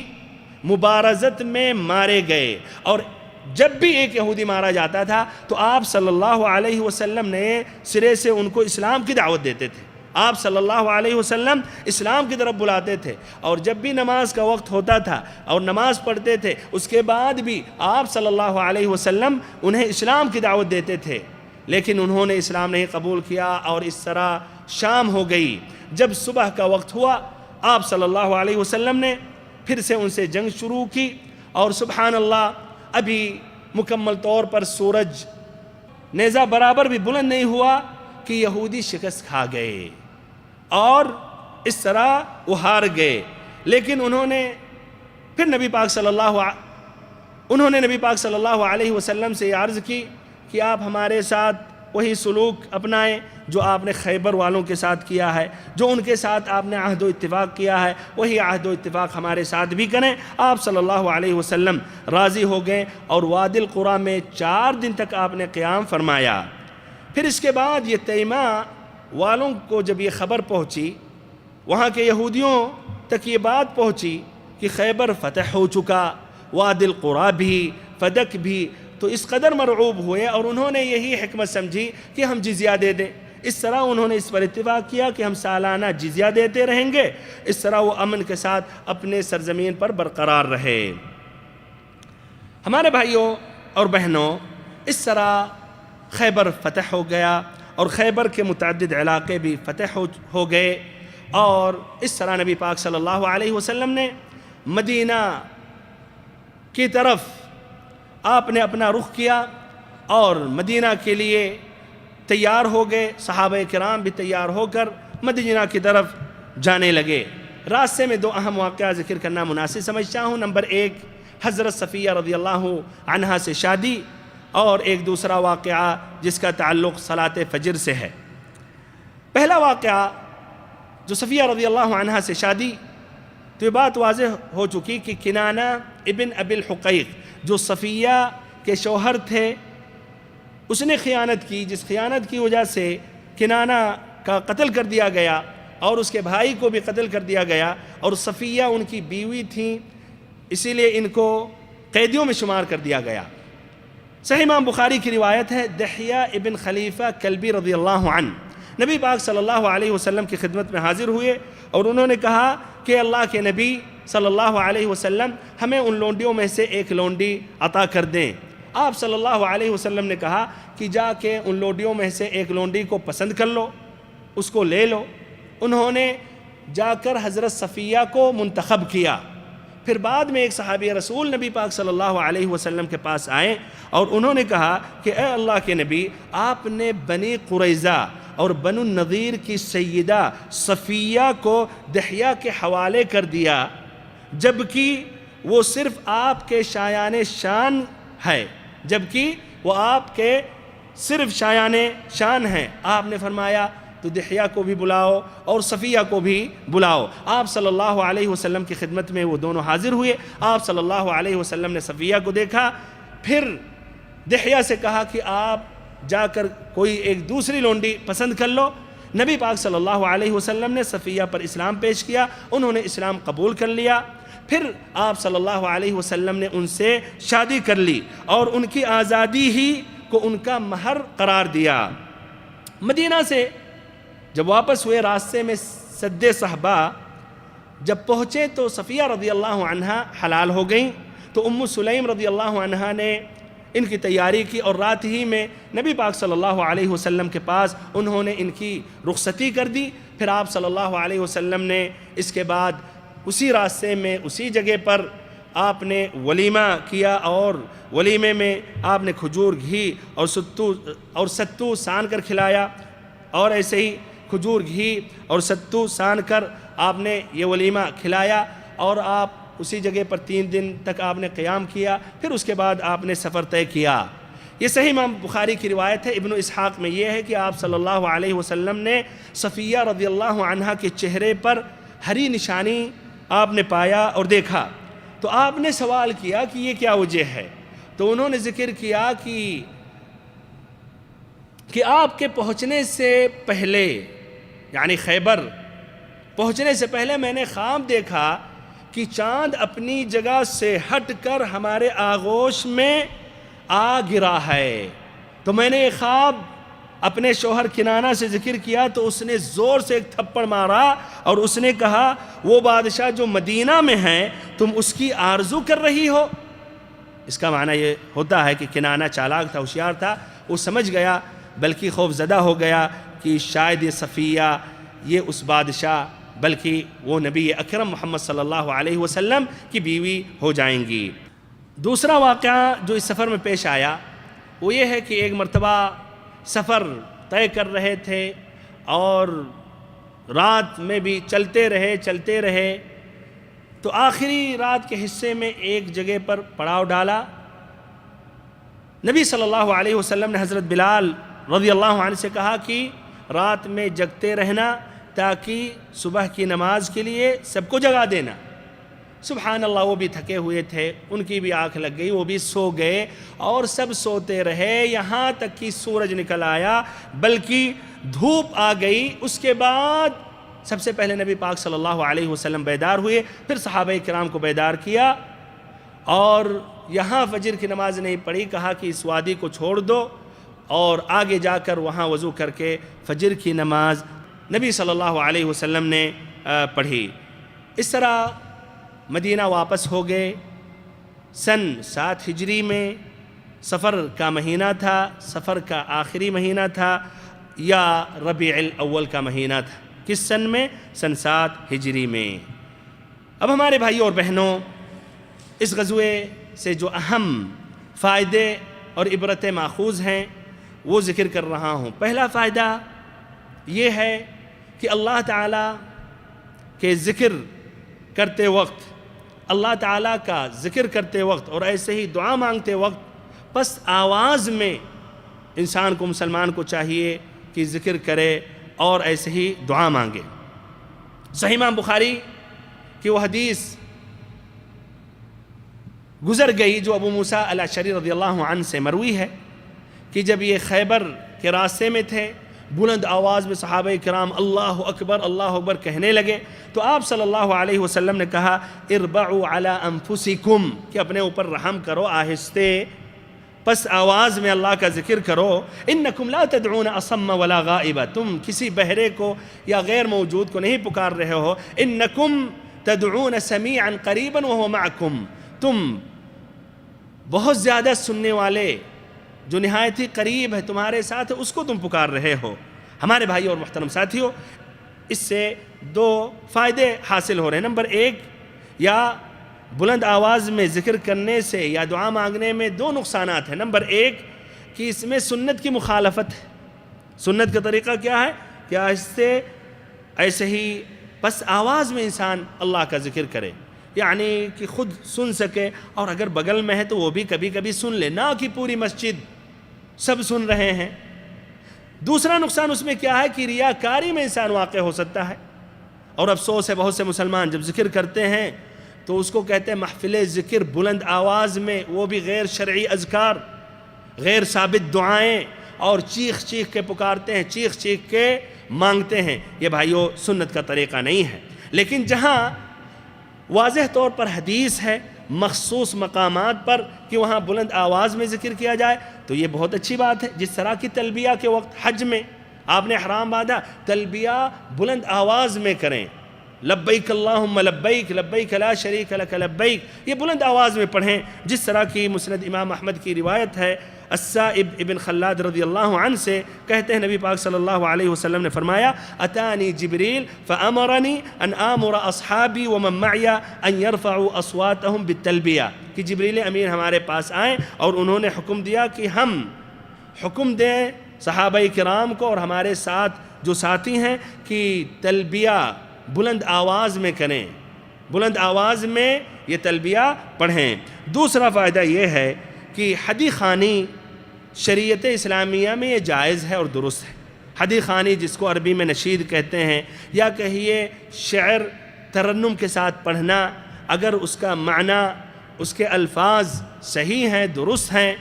مبارزت میں مارے گئے، اور جب بھی ایک یہودی مارا جاتا تھا تو آپ صلی اللہ علیہ وسلم نے سرے سے ان کو اسلام کی دعوت دیتے تھے۔ آپ صلی اللہ علیہ وسلم اسلام کی طرف بلاتے تھے، اور جب بھی نماز کا وقت ہوتا تھا اور نماز پڑھتے تھے اس کے بعد بھی آپ صلی اللہ علیہ وسلم انہیں اسلام کی دعوت دیتے تھے، لیکن انہوں نے اسلام نہیں قبول کیا، اور اس طرح شام ہو گئی۔ جب صبح کا وقت ہوا آپ صلی اللہ علیہ وسلم نے پھر سے ان سے جنگ شروع کی، اور سبحان اللہ ابھی مکمل طور پر سورج نیزہ برابر بھی بلند نہیں ہوا کہ یہودی شکست کھا گئے اور اس طرح وہ ہار گئے۔ لیکن انہوں نے پھر نبی پاک صلی اللہ علیہ وسلم سے یہ عرض کی کہ آپ ہمارے ساتھ وہی سلوک اپنائیں جو آپ نے خیبر والوں کے ساتھ کیا ہے، جو ان کے ساتھ آپ نے عہد و اتفاق کیا ہے، وہی عہد و اتفاق ہمارے ساتھ بھی کریں۔ آپ صلی اللہ علیہ وسلم راضی ہو گئے اور وادی القریٰ میں 4 دن تک آپ نے قیام فرمایا۔ پھر اس کے بعد یہ تیمہ والوں کو جب یہ خبر پہنچی، وہاں کے یہودیوں تک یہ بات پہنچی کہ خیبر فتح ہو چکا، وادی القریٰ بھی، فدق بھی، تو اس قدر مرعوب ہوئے اور انہوں نے یہی حکمت سمجھی کہ ہم جزیہ دے دیں۔ اس طرح انہوں نے اس پر اتفاق کیا کہ ہم سالانہ جزیہ دیتے رہیں گے۔ اس طرح وہ امن کے ساتھ اپنے سرزمین پر برقرار رہے۔ ہمارے بھائیوں اور بہنوں، اس طرح خیبر فتح ہو گیا اور خیبر کے متعدد علاقے بھی فتح ہو گئے، اور اس طرح نبی پاک صلی اللہ علیہ وسلم نے مدینہ کی طرف آپ نے اپنا رخ کیا اور مدینہ کے لیے تیار ہو گئے۔ صحابہ کرام بھی تیار ہو کر مدینہ کی طرف جانے لگے۔ راستے میں 2 اہم واقعہ ذکر کرنا مناسب سمجھتا ہوں۔ نمبر 1، حضرت صفیہ رضی اللہ عنہا سے شادی، اور ایک دوسرا واقعہ جس کا تعلق صلاۃ فجر سے ہے۔ پہلا واقعہ جو صفیہ رضی اللہ عنہا سے شادی، تو یہ بات واضح ہو چکی کہ کنانہ ابن ابی الحقیق جو صفیہ کے شوہر تھے، اس نے خیانت کی، جس خیانت کی وجہ سے کنانہ کا قتل کر دیا گیا اور اس کے بھائی کو بھی قتل کر دیا گیا، اور صفیہ ان کی بیوی تھیں، اسی لیے ان کو قیدیوں میں شمار کر دیا گیا۔ صحیح امام بخاری کی روایت ہے، دحیہ ابن خلیفہ کلبی رضی اللہ عنہ نبی پاک صلی اللہ علیہ وسلم کی خدمت میں حاضر ہوئے اور انہوں نے کہا کہ اللہ کے نبی صلی اللہ علیہ وسلم ہمیں ان لونڈیوں میں سے ایک لونڈی عطا کر دیں۔ آپ صلی اللہ علیہ وسلم نے کہا کہ جا کے ان لونڈیوں میں سے ایک لونڈی کو پسند کر لو، اس کو لے لو۔ انہوں نے جا کر حضرت صفیہ کو منتخب کیا۔ پھر بعد میں ایک صحابی رسول نبی پاک صلی اللہ علیہ وسلم کے پاس آئے اور انہوں نے کہا کہ اے اللہ کے نبی، آپ نے بنی قریظہ اور بنو النضیر کی سیدہ صفیہ کو دحیہ کے حوالے کر دیا، جبکہ وہ صرف آپ کے شایان شان ہے، جبکہ وہ آپ کے صرف شایان شان ہیں۔ آپ نے فرمایا تو دحیہ کو بھی بلاؤ اور صفیہ کو بھی بلاؤ۔ آپ صلی اللہ علیہ وسلم کی خدمت میں وہ دونوں حاضر ہوئے۔ آپ صلی اللہ علیہ وسلم نے صفیہ کو دیکھا، پھر دحیہ سے کہا کہ آپ جا کر کوئی ایک دوسری لونڈی پسند کر لو۔ نبی پاک صلی اللہ علیہ وسلم نے صفیہ پر اسلام پیش کیا، انہوں نے اسلام قبول کر لیا۔ پھر آپ صلی اللہ علیہ وسلم نے ان سے شادی کر لی اور ان کی آزادی ہی کو ان کا مہر قرار دیا۔ مدینہ سے جب واپس ہوئے، راستے میں سد صحبہ جب پہنچے تو صفیہ رضی اللہ عنہا حلال ہو گئیں، تو ام سلیم رضی اللہ عنہا نے ان کی تیاری کی اور رات ہی میں نبی پاک صلی اللہ علیہ وسلم کے پاس انہوں نے ان کی رخصتی کر دی۔ پھر آپ صلی اللہ علیہ وسلم نے اس کے بعد اسی راستے میں اسی جگہ پر آپ نے ولیمہ کیا، اور ولیمے میں آپ نے کھجور، گھی اور ستو سان کر کھلایا، اور ایسے ہی کھجور، گھی اور ستو سان کر آپ نے یہ ولیمہ کھلایا، اور آپ اسی جگہ پر 3 دن تک آپ نے قیام کیا۔ پھر اس کے بعد آپ نے سفر طے کیا۔ یہ صحیح امام بخاری کی روایت ہے۔ ابن اسحاق میں یہ ہے کہ آپ صلی اللہ علیہ وسلم نے صفیہ رضی اللہ عنہا کے چہرے پر ہری نشانی آپ نے پایا اور دیکھا، تو آپ نے سوال کیا کہ یہ کیا وجہ ہے؟ تو انہوں نے ذکر کیا کہ آپ کے پہنچنے سے پہلے، یعنی خیبر پہنچنے سے پہلے میں نے خواب دیکھا کہ چاند اپنی جگہ سے ہٹ کر ہمارے آغوش میں آ گرا ہے۔ تو میں نے یہ خواب اپنے شوہر کنانہ سے ذکر کیا تو اس نے زور سے ایک تھپڑ مارا اور اس نے کہا، وہ بادشاہ جو مدینہ میں ہیں تم اس کی آرزو کر رہی ہو؟ اس کا معنی یہ ہوتا ہے کہ کنانہ چالاک تھا، ہوشیار تھا، وہ سمجھ گیا، بلکہ خوف زدہ ہو گیا کہ شاید یہ صفیہ یہ اس بادشاہ بلکہ وہ نبی اکرم محمد صلی اللہ علیہ وسلم کی بیوی ہو جائیں گی۔ دوسرا واقعہ جو اس سفر میں پیش آیا وہ یہ ہے کہ ایک مرتبہ سفر طے کر رہے تھے اور رات میں بھی چلتے رہے تو آخری رات کے حصے میں ایک جگہ پر پڑاؤ ڈالا۔ نبی صلی اللہ علیہ وسلم نے حضرت بلال رضی اللہ عنہ سے کہا کہ رات میں جگتے رہنا تاکہ صبح کی نماز کے لیے سب کو جگا دینا۔ سبحان اللہ، وہ بھی تھکے ہوئے تھے، ان کی بھی آنکھ لگ گئی، وہ بھی سو گئے اور سب سوتے رہے یہاں تک کہ سورج نکل آیا، بلکہ دھوپ آ گئی۔ اس کے بعد سب سے پہلے نبی پاک صلی اللہ علیہ وسلم بیدار ہوئے، پھر صحابہ کرام کو بیدار کیا اور یہاں فجر کی نماز نہیں پڑھی، کہا کہ اس وادی کو چھوڑ دو اور آگے جا کر وہاں وضو کر کے فجر کی نماز نبی صلی اللہ علیہ وسلم نے پڑھی۔ اس طرح مدینہ واپس ہو گئے۔ سن 7 ہجری میں سفر کا مہینہ تھا، سفر کا آخری مہینہ تھا یا ربیع الاول کا مہینہ تھا۔ کس سن میں؟ سن 7 ہجری میں۔ اب ہمارے بھائیوں اور بہنوں، اس غزوے سے جو اہم فائدے اور عبرتیں ماخوذ ہیں وہ ذکر کر رہا ہوں۔ پہلا فائدہ یہ ہے کہ اللہ تعالیٰ کے ذکر کرتے وقت، اللہ تعالیٰ کا ذکر کرتے وقت اور ایسے ہی دعا مانگتے وقت پس آواز میں انسان کو، مسلمان کو چاہیے کہ ذکر کرے اور ایسے ہی دعا مانگے۔ صحیح امام بخاری کی وہ حدیث گزر گئی جو ابو موسیٰ الاشعری رضی اللہ عنہ سے مروی ہے کہ جب یہ خیبر کے راستے میں تھے، بلند آواز میں صحابہ کرام اللہ اکبر کہنے لگے تو آپ صلی اللہ علیہ وسلم نے کہا اربعوا علی انفسکم، کہ اپنے اوپر رحم کرو، آہستے پس آواز میں اللہ کا ذکر کرو۔ انکم لا تدعون اصم ولا غائبا، تم کسی بہرے کو یا غیر موجود کو نہیں پکار رہے ہو۔ انکم تدعون سمیعا قریبا وهو معکم، تم بہت زیادہ سننے والے جو نہایت ہی قریب ہے، تمہارے ساتھ ہے، اس کو تم پکار رہے ہو۔ ہمارے بھائی اور محترم ساتھیوں، اس سے 2 فائدے حاصل ہو رہے ہیں۔ نمبر 1، یا بلند آواز میں ذکر کرنے سے یا دعا مانگنے میں 2 نقصانات ہیں۔ نمبر 1 کہ اس میں سنت کی مخالفت ہے۔ سنت کا طریقہ کیا ہے کہ ایسے ہی پس آواز میں انسان اللہ کا ذکر کرے، یعنی کہ خود سن سکے اور اگر بغل میں ہے تو وہ بھی کبھی کبھی سن لے، نہ کہ پوری مسجد سب سن رہے ہیں۔ دوسرا نقصان اس میں کیا ہے کہ ریاکاری میں انسان واقع ہو سکتا ہے، اور افسوس ہے بہت سے مسلمان جب ذکر کرتے ہیں تو اس کو کہتے ہیں محفل ذکر، بلند آواز میں، وہ بھی غیر شرعی اذکار، غیر ثابت دعائیں، اور چیخ چیخ کے پکارتے ہیں، چیخ چیخ کے مانگتے ہیں۔ یہ بھائیو سنت کا طریقہ نہیں ہے۔ لیکن جہاں واضح طور پر حدیث ہے مخصوص مقامات پر کہ وہاں بلند آواز میں ذکر کیا جائے تو یہ بہت اچھی بات ہے۔ جس طرح کی تلبیہ کے وقت حج میں آپ نے احرام باندھا، تلبیہ بلند آواز میں کریں، لبیک اللہم لبیک لبیک لا شریک لک لبیک، یہ بلند آواز میں پڑھیں۔ جس طرح کی مسند امام احمد کی روایت ہے، السائب ابن خلاد رضی اللہ عنہ سے کہتے ہیں نبی پاک صلی اللہ علیہ وسلم نے فرمایا اتانی جبریل فامرنی ان آمر اصحابی ومن معی ان يرفعوا اصواتهم بالتلبیہ، کہ جبریل امین ہمارے پاس آئیں اور انہوں نے حکم دیا کہ ہم حکم دیں صحابہ کرام کو اور ہمارے ساتھ جو ساتھی ہیں کہ تلبیہ بلند آواز میں کریں، بلند آواز میں یہ تلبیہ پڑھیں۔ دوسرا فائدہ یہ ہے کہ حدی خوانی شریعت اسلامیہ میں یہ جائز ہے اور درست ہے۔ حدی خوانی جس کو عربی میں نشید کہتے ہیں، یا کہیے شعر ترنم کے ساتھ پڑھنا، اگر اس کا معنی، اس کے الفاظ صحیح ہیں، درست ہیں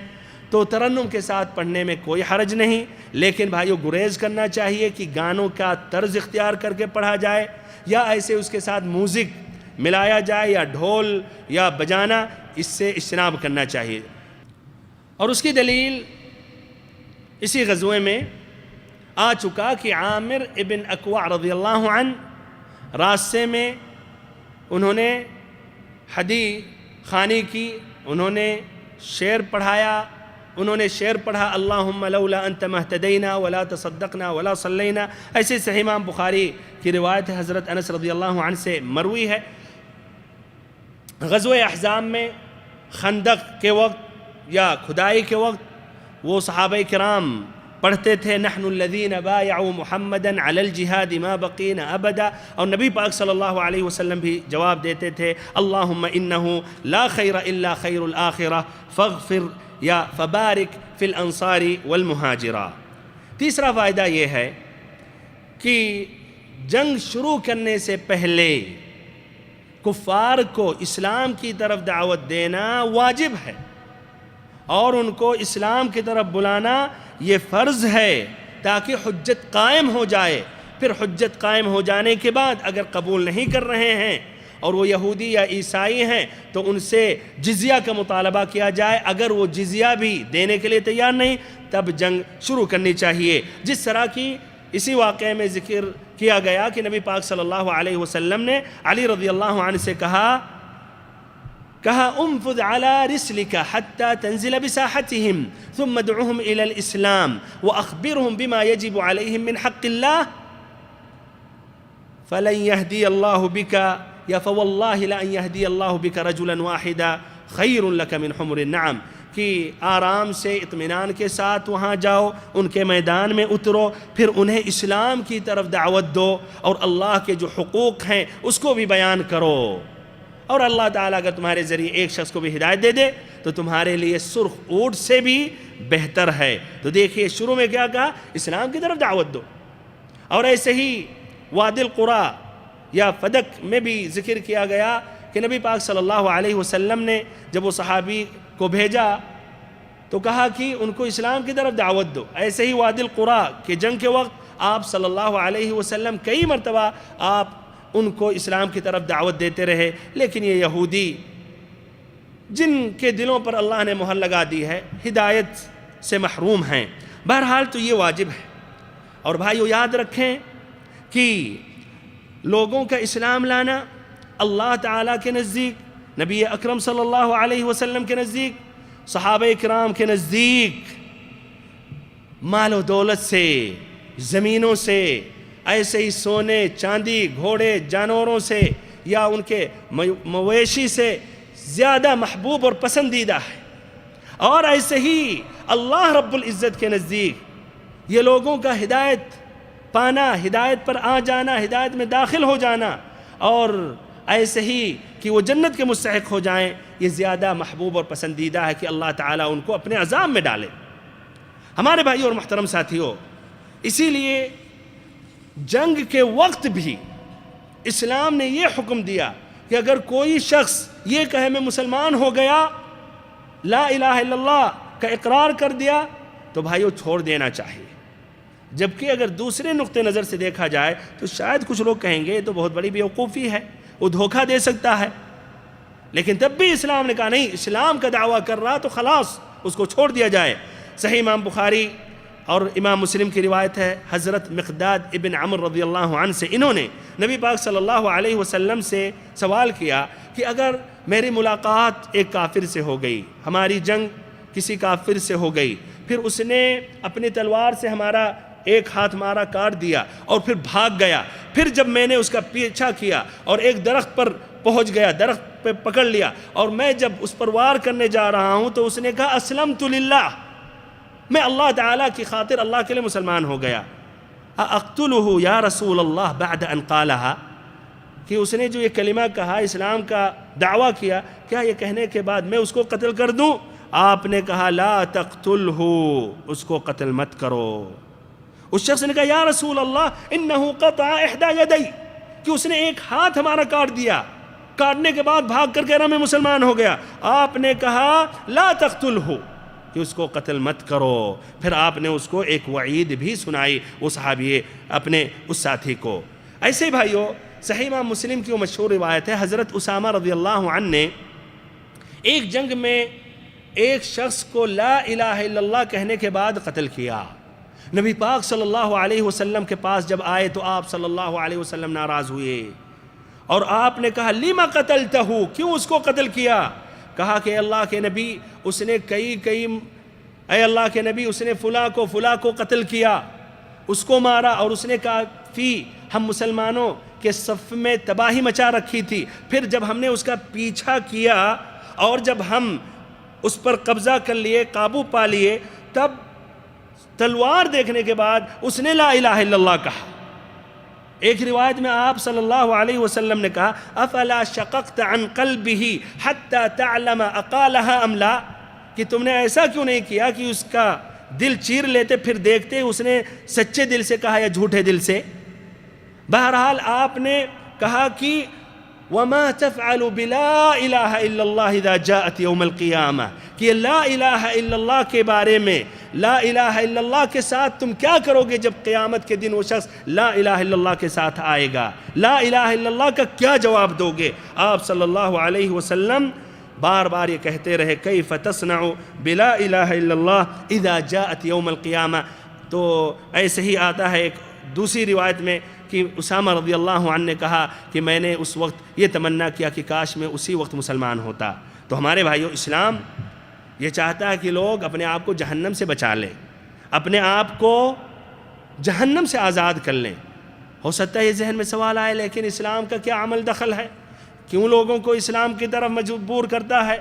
تو ترنم کے ساتھ پڑھنے میں کوئی حرج نہیں۔ لیکن بھائیو گریز کرنا چاہیے کہ گانوں کا طرز اختیار کر کے پڑھا جائے یا ایسے اس کے ساتھ میوزک ملایا جائے یا ڈھول یا بجانا، اس سے اجتناب کرنا چاہیے۔ اور اس کی دلیل اسی غزوے میں آ چکا کہ عامر ابن اکوع رضی اللہ عنہ راستے میں انہوں نے حدی خوانی کی، انہوں نے شعر پڑھایا، انہوں نے شعر پڑھا اللہم لولا انت مہتدینا ولا تصدقنا ولا صلینا۔ ایسے صحیح امام بخاری کی روایت حضرت انس رضی اللہ عنہ سے مروی ہے۔ غزوہ احزاب میں خندق کے وقت یا کھدائی کے وقت وہ صحابہ کرام پڑھتے تھے نحن الذین بایعوا محمدا علی الجہاد ما بقینا ابدا، اور نبی پاک صلی اللہ علیہ وسلم بھی جواب دیتے تھے اللہم انہ لا خیر الا خیر الآخرہ فاغفر یا فبارک فی الانصار والمہاجرہ۔ تیسرا فائدہ یہ ہے کہ جنگ شروع کرنے سے پہلے کفار کو اسلام کی طرف دعوت دینا واجب ہے، اور ان کو اسلام کی طرف بلانا یہ فرض ہے تاکہ حجت قائم ہو جائے۔ پھر حجت قائم ہو جانے کے بعد اگر قبول نہیں کر رہے ہیں اور وہ یہودی یا عیسائی ہیں تو ان سے جزیہ کا مطالبہ کیا جائے، اگر وہ جزیہ بھی دینے کے لیے تیار نہیں تب جنگ شروع کرنی چاہیے۔ جس طرح کی اسی واقعے میں ذکر کیا گیا کہ نبی پاک صلی اللہ علیہ وسلم نے علی رضی اللہ عنہ سے کہا انفذ على رسلك حتى تنزل بساحتهم ثم ادعوهم الى الاسلام واخبرهم بما يجب عليهم من حق الله فلن يهدي الله بك یا فوالله لأن يهدي الله بك رجلا واحدا خیر لك من حمر النعم، کہ آرام سے اطمینان کے ساتھ وہاں جاؤ، ان کے میدان میں اترو، پھر انہیں اسلام کی طرف دعوت دو اور اللہ کے جو حقوق ہیں اس کو بھی بیان کرو، اور اللہ تعالیٰ اگر تمہارے ذریعے ایک شخص کو بھی ہدایت دے دے تو تمہارے لیے سرخ اونٹ سے بھی بہتر ہے۔ تو دیکھیے شروع میں کیا کہا، اسلام کی طرف دعوت دو۔ اور ایسے ہی وادی القریٰ یا فدق میں بھی ذکر کیا گیا کہ نبی پاک صلی اللہ علیہ وسلم نے جب وہ صحابی کو بھیجا تو کہا کہ ان کو اسلام کی طرف دعوت دو۔ ایسے ہی وادی القریٰ کے جنگ کے وقت آپ صلی اللہ علیہ وسلم کئی مرتبہ آپ ان کو اسلام کی طرف دعوت دیتے رہے، لیکن یہ یہودی جن کے دلوں پر اللہ نے مہر لگا دی ہے ہدایت سے محروم ہیں۔ بہرحال تو یہ واجب ہے، اور بھائیو یاد رکھیں کہ لوگوں کا اسلام لانا اللہ تعالیٰ کے نزدیک، نبی اکرم صلی اللہ علیہ وسلم کے نزدیک، صحابہ کرام کے نزدیک مال و دولت سے، زمینوں سے، ایسے ہی سونے چاندی گھوڑے جانوروں سے یا ان کے مویشی سے زیادہ محبوب اور پسندیدہ ہے۔ اور ایسے ہی اللہ رب العزت کے نزدیک یہ لوگوں کا ہدایت پانا، ہدایت پر آ جانا، ہدایت میں داخل ہو جانا، اور ایسے ہی کہ وہ جنت کے مستحق ہو جائیں، یہ زیادہ محبوب اور پسندیدہ ہے کہ اللہ تعالیٰ ان کو اپنے عذاب میں ڈالے۔ ہمارے بھائیوں اور محترم ساتھیوں، اسی لیے جنگ کے وقت بھی اسلام نے یہ حکم دیا کہ اگر کوئی شخص یہ کہے میں مسلمان ہو گیا، لا الہ الا اللہ کا اقرار کر دیا، تو بھائیوں چھوڑ دینا چاہیے۔ جبکہ اگر دوسرے نقطہ نظر سے دیکھا جائے تو شاید کچھ لوگ کہیں گے یہ تو بہت بڑی بیوقوفی ہے، وہ دھوکہ دے سکتا ہے، لیکن تب بھی اسلام نے کہا نہیں، اسلام کا دعویٰ کر رہا تو خلاص اس کو چھوڑ دیا جائے۔ صحیح امام بخاری اور امام مسلم کی روایت ہے، حضرت مقداد ابن عمر رضی اللہ عنہ سے انہوں نے نبی پاک صلی اللہ علیہ وسلم سے سوال کیا کہ اگر میری ملاقات ایک کافر سے ہو گئی، ہماری جنگ کسی کافر سے ہو گئی، پھر اس نے اپنی تلوار سے ہمارا ایک ہاتھ مارا کاٹ دیا اور پھر بھاگ گیا، پھر جب میں نے اس کا پیچھا کیا اور ایک درخت پر پہنچ گیا، درخت پہ پکڑ لیا، اور میں جب اس پر وار کرنے جا رہا ہوں تو اس نے کہا اسلمت للہ، میں اللہ تعالیٰ کی خاطر اللہ کے لئے مسلمان ہو گیا۔ اقتلہ یا رسول اللہ بعد ان قالہا، کہ اس نے جو یہ کلمہ کہا، اسلام کا دعویٰ کیا، کیا یہ کہنے کے بعد میں اس کو قتل کر دوں؟ آپ نے کہا لا تقتلہ، اس کو قتل مت کرو۔ اس شخص نے کہا یا رسول اللہ انہو قطع احدی یدی، کہ اس نے ایک ہاتھ ہمارا کاٹ دیا، کاٹنے کے بعد بھاگ کر کہہ رہا میں مسلمان ہو گیا۔ آپ نے کہا لا تقتلہ، کہ اس کو قتل مت کرو۔ پھر آپ نے اس کو ایک وعید بھی سنائی وہ صحابی اپنے اس ساتھی کو۔ ایسے ہی بھائیو، صحیح امام مسلم کی وہ مشہور روایت ہے، حضرت اسامہ رضی اللہ عنہ نے ایک جنگ میں ایک شخص کو لا الہ الا اللہ کہنے کے بعد قتل کیا۔ نبی پاک صلی اللہ علیہ وسلم کے پاس جب آئے تو آپ صلی اللہ علیہ وسلم ناراض ہوئے اور آپ نے کہا لما قتلتہ، کیوں اس کو قتل کیا؟ کہا کہ اے اللہ کے نبی اس نے اے اللہ کے نبی اس نے فلاں کو قتل کیا، اس کو مارا، اور اس نے کہا ہم مسلمانوں کے صف میں تباہی مچا رکھی تھی، پھر جب ہم نے اس کا پیچھا کیا اور جب ہم اس پر قبضہ کر لیے، قابو پا لیے، تب تلوار دیکھنے کے بعد اس نے لا الہ الا اللہ کہا۔ ایک روایت میں آپ صلی اللہ علیہ وسلم نے کہا افلا شققت عن قلبه حتى تعلم اقالها ام لا، کہ تم نے ایسا کیوں نہیں کیا کہ اس کا دل چیر لیتے پھر دیکھتے اس نے سچے دل سے کہا یا جھوٹے دل سے۔ بہرحال آپ نے کہا کہ وَمَا تَفْعَلُ بِلَا إِلَهَ إِلَّا اللَّهِ إِذَا جَاءَتْ يَوْمَ الْقِيَامَةِ، کہ لا الہ الا اللہ کے بارے میں، لا الہ الا اللہ کے ساتھ تم کیا کرو گے جب قیامت کے دن وہ شخص لا الہ الا اللہ کے ساتھ آئے گا، لا الہ الا اللہ کا کیا جواب دو گے؟ آپ صلی اللہ علیہ وسلم بار بار یہ کہتے رہے کیف تصنع بلا الہ الا اللہ اذا جاءت یوم القیامہ۔ تو ایسے ہی آتا ہے ایک دوسری روایت میں کہ اسامہ رضی اللہ عنہ نے کہا کہ میں نے اس وقت یہ تمنا کیا کہ کاش میں اسی وقت مسلمان ہوتا۔ تو ہمارے بھائیوں، اسلام یہ چاہتا ہے کہ لوگ اپنے آپ کو جہنم سے بچا لیں، اپنے آپ کو جہنم سے آزاد کر لیں۔ ہو سکتا ہے یہ ذہن میں سوال آئے لیکن اسلام کا کیا عمل دخل ہے؟ کیوں لوگوں کو اسلام کی طرف مجبور کرتا ہے؟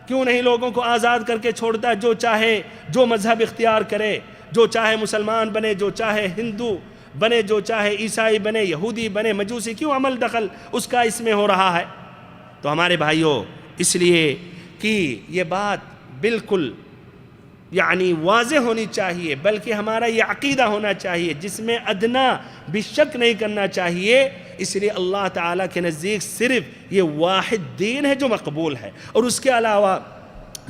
کیوں نہیں لوگوں کو آزاد کر کے چھوڑتا ہے؟ جو چاہے جو مذہب اختیار کرے، جو چاہے مسلمان بنے، جو چاہے ہندو بنے، جو چاہے عیسائی بنے، یہودی بنے، مجوسی، کیوں عمل دخل اس کا اس میں ہو رہا ہے؟ تو ہمارے بھائیوں، اس لیے کہ یہ بات بالکل یعنی واضح ہونی چاہیے، بلکہ ہمارا یہ عقیدہ ہونا چاہیے جس میں ادنا بھی شک نہیں کرنا چاہیے۔ اس لیے اللہ تعالیٰ کے نزدیک صرف یہ واحد دین ہے جو مقبول ہے، اور اس کے علاوہ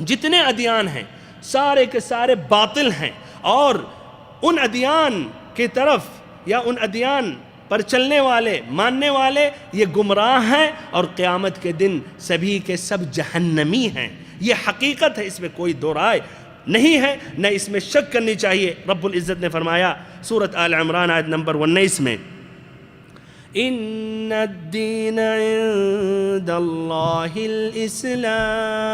جتنے ادیان ہیں سارے کے سارے باطل ہیں، اور ان ادیان کی طرف یا ان ادیان پر چلنے والے، ماننے والے یہ گمراہ ہیں، اور قیامت کے دن سبھی کے سب جہنمی ہیں۔ یہ حقیقت ہے، اس میں کوئی دو رائے نہیں ہے، نہ اس میں شک کرنی چاہیے۔ رب العزت نے فرمایا سورۃ آل عمران آیت نمبر 19 میں ان الدین عند اللہ الاسلام،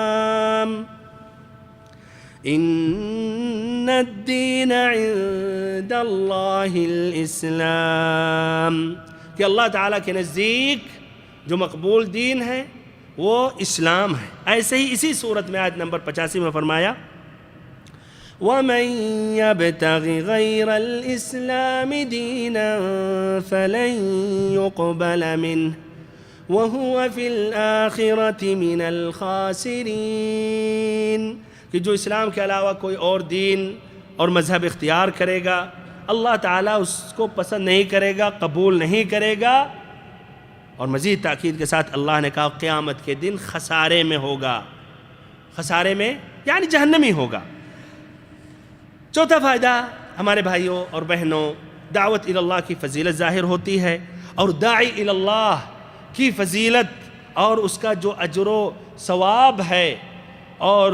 ان الدین عند اللہ الاسلام، کہ اللہ تعالیٰ کے نزدیک جو مقبول دین ہے وہ اسلام ہے۔ ایسے ہی اسی صورت میں آیت نمبر 85 میں فرمایا وَمَن يَبْتَغِ غَيْرَ الْإِسْلَامِ دِينًا فَلَن يُقْبَلَ مِنْهُ وَهُوَ فِي الْآخِرَةِ مِنَ الْخَاسِرِينَ، کہ جو اسلام کے علاوہ کوئی اور دین اور مذہب اختیار کرے گا اللہ تعالیٰ اس کو پسند نہیں کرے گا، قبول نہیں کرے گا، اور مزید تاکید کے ساتھ اللہ نے کہا قیامت کے دن خسارے میں ہوگا، خسارے میں یعنی جہنمی ہوگا۔ چوتھا فائدہ ہمارے بھائیوں اور بہنوں، دعوت اللہ کی فضیلت ظاہر ہوتی ہے، اور داعی اللہ کی فضیلت اور اس کا جو اجر و ثواب ہے، اور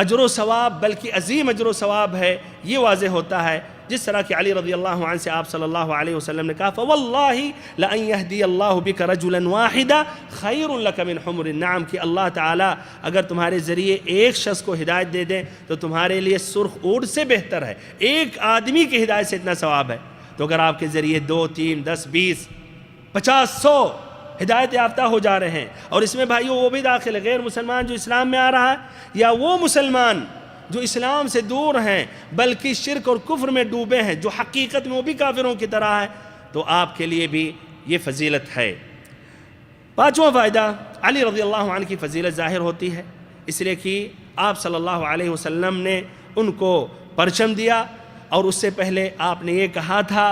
اجر و ثواب بلکہ عظیم اجر و ثواب ہے، یہ واضح ہوتا ہے جس طرح کہ علی رضی اللہ عنہ سے آپ صلی اللہ علیہ وسلم نے کہا فَوَاللَّهِ لَأَن يَهْدِيَ اللَّهُ بِكَ رَجُلًا وَاحِدًا خَيْرٌ لَكَ مِنْ حُمُرِ النَّعَمِ، کہ اللہ تعالیٰ اگر تمہارے ذریعے ایک شخص کو ہدایت دے دیں تو تمہارے لیے سرخ اونٹ سے بہتر ہے۔ ایک آدمی کی ہدایت سے اتنا ثواب ہے، تو اگر آپ کے ذریعے 2 3 10 20 50 100 ہدایت یافتہ ہو جا رہے ہیں، اور اس میں بھائیوں وہ بھی داخل ہے غیر مسلمان جو اسلام میں آ رہا ہے، یا وہ مسلمان جو اسلام سے دور ہیں بلکہ شرک اور کفر میں ڈوبے ہیں، جو حقیقت میں وہ بھی کافروں کی طرح ہے، تو آپ کے لیے بھی یہ فضیلت ہے۔ پانچواں فائدہ، علی رضی اللہ عنہ کی فضیلت ظاہر ہوتی ہے، اس لیے کہ آپ صلی اللہ علیہ وسلم نے ان کو پرچم دیا، اور اس سے پہلے آپ نے یہ کہا تھا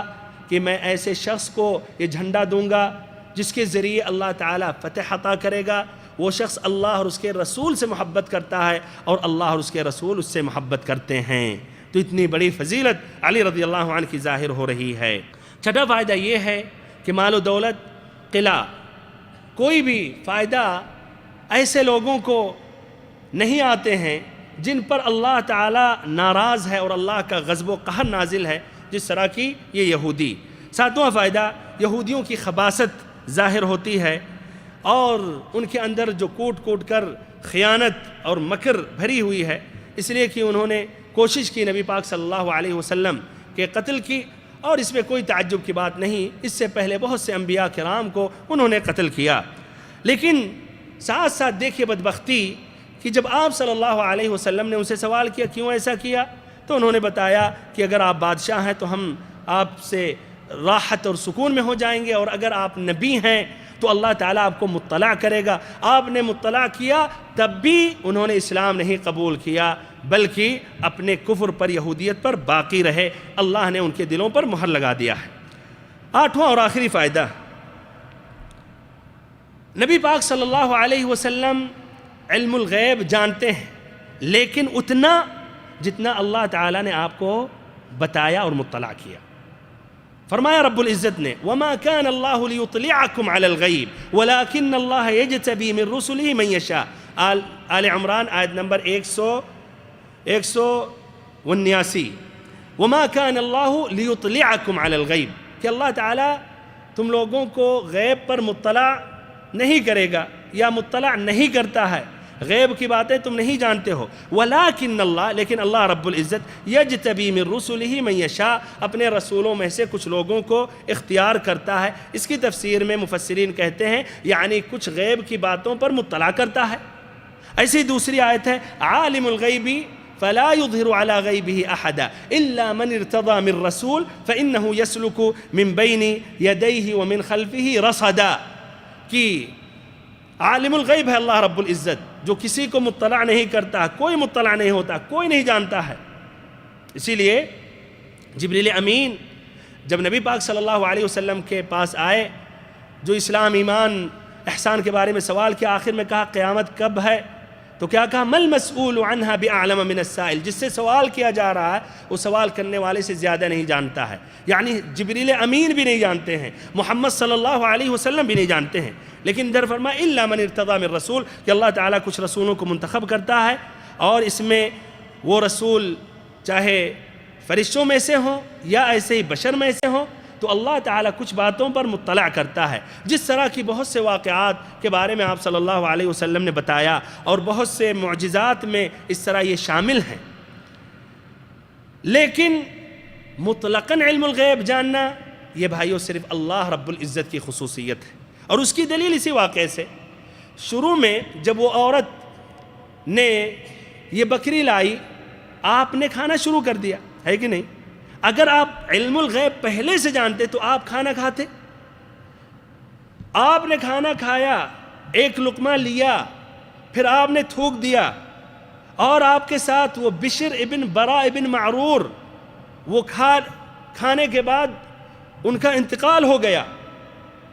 کہ میں ایسے شخص کو یہ جھنڈا دوں گا جس کے ذریعے اللہ تعالیٰ فتح عطا کرے گا۔ وہ شخص اللہ اور اس کے رسول سے محبت کرتا ہے، اور اللہ اور اس کے رسول اس سے محبت کرتے ہیں۔ تو اتنی بڑی فضیلت علی رضی اللہ عنہ کی ظاہر ہو رہی ہے۔ چھٹا فائدہ یہ ہے کہ مال و دولت، قلعہ، کوئی بھی فائدہ ایسے لوگوں کو نہیں آتے ہیں جن پر اللہ تعالیٰ ناراض ہے اور اللہ کا غضب و قہر نازل ہے، جس طرح کی یہ یہودی۔ ساتواں فائدہ، یہودیوں کی خباثت ظاہر ہوتی ہے، اور ان کے اندر جو کوٹ کوٹ کر خیانت اور مکر بھری ہوئی ہے، اس لیے کہ انہوں نے کوشش کی نبی پاک صلی اللہ علیہ وسلم کے قتل کی، اور اس میں کوئی تعجب کی بات نہیں، اس سے پہلے بہت سے انبیاء کرام کو انہوں نے قتل کیا۔ لیکن ساتھ ساتھ دیکھیے بدبختی کہ جب آپ صلی اللہ علیہ وسلم نے ان سے سوال کیا کیوں ایسا کیا، تو انہوں نے بتایا کہ اگر آپ بادشاہ ہیں تو ہم آپ سے راحت اور سکون میں ہو جائیں گے، اور اگر آپ نبی ہیں تو اللہ تعالیٰ آپ کو مطلع کرے گا۔ آپ نے مطلع کیا، تب بھی انہوں نے اسلام نہیں قبول کیا، بلکہ اپنے کفر پر، یہودیت پر باقی رہے۔ اللہ نے ان کے دلوں پر مہر لگا دیا ہے۔ 8واں اور آخری فائدہ، نبی پاک صلی اللہ علیہ وسلم علم الغیب جانتے ہیں، لیکن اتنا جتنا اللہ تعالیٰ نے آپ کو بتایا اور مطلع کیا۔ فرمایا رب العزت نے وَمَا كَانَ اللَّهُ لِيُطْلِعَكُمْ عَلَى الْغَيْبِ وَلَكِنَّ اللَّهَ يَجْتَبِي مِن رُّسُلِهِ مَن يَشَاءُ۔ آل عمران آیت نمبر 179۔ وَمَا كَانَ اللَّهُ لِيُطْلِعَكُمْ عَلَى الْغَيْبِ، کہ اللہ تعالیٰ تم لوگوں کو غیب پر مطلع نہیں کرے گا یا مطلع نہیں کرتا ہے، غیب کی باتیں تم نہیں جانتے ہو۔ وَلَكِنَّ اللَّهَ، لیکن اللہ رب العزت يَجْتَبِي مِن رُّسُلِهِ مَن يَشَاءُ، اپنے رسولوں میں سے کچھ لوگوں کو اختیار کرتا ہے۔ اس کی تفسیر میں مفسرین کہتے ہیں یعنی کچھ غیب کی باتوں پر مطلع کرتا ہے۔ ایسی دوسری آیت ہے عالم الغیب فلا يظهر على غیبه احدا الا من ارتضى من رسول فانه يسلك من بين يديه ومن خلفه رصدا، کہ عالم الغیب ہے اللہ رب العزت، جو کسی کو مطلع نہیں کرتا، کوئی مطلع نہیں ہوتا، کوئی نہیں جانتا ہے۔ اسی لیے جبریل امین جب نبی پاک صلی اللہ علیہ وسلم کے پاس آئے، جو اسلام، ایمان، احسان کے بارے میں سوال کیا، آخر میں کہا قیامت کب ہے؟ تو کیا کہا مَا الْمَسْئُولُ عَنْهَا بِأَعْلَمَ مِنَ السَّائِلِ، جس سے سوال کیا جا رہا ہے وہ سوال کرنے والے سے زیادہ نہیں جانتا ہے۔ یعنی جبریل امین بھی نہیں جانتے ہیں، محمد صلی اللہ علیہ وسلم بھی نہیں جانتے ہیں، لیکن ادھر فرمایا اِلَّا مَنِ ارْتَضَىٰ مِن رَّسُولٍ، کہ اللہ تعالیٰ کچھ رسولوں کو منتخب کرتا ہے، اور اس میں وہ رسول چاہے فرشتوں میں سے ہوں یا ایسے ہی بشر میں سے ہوں، تو اللہ تعالیٰ کچھ باتوں پر مطلع کرتا ہے۔ جس طرح کی بہت سے واقعات کے بارے میں آپ صلی اللہ علیہ وسلم نے بتایا، اور بہت سے معجزات میں اس طرح یہ شامل ہیں، لیکن مطلقاً علم الغیب جاننا یہ بھائیوں صرف اللہ رب العزت کی خصوصیت ہے۔ اور اس کی دلیل اسی واقعے سے، شروع میں جب وہ عورت نے یہ بکری لائی، آپ نے کھانا شروع کر دیا، ہے کہ نہیں؟ اگر آپ علم الغیب پہلے سے جانتے تو آپ کھانا کھاتے۔ آپ نے کھانا کھایا، ایک لقمہ لیا، پھر آپ نے تھوک دیا، اور آپ کے ساتھ وہ بشر ابن برا ابن معرور، وہ کھانے کے بعد ان کا انتقال ہو گیا۔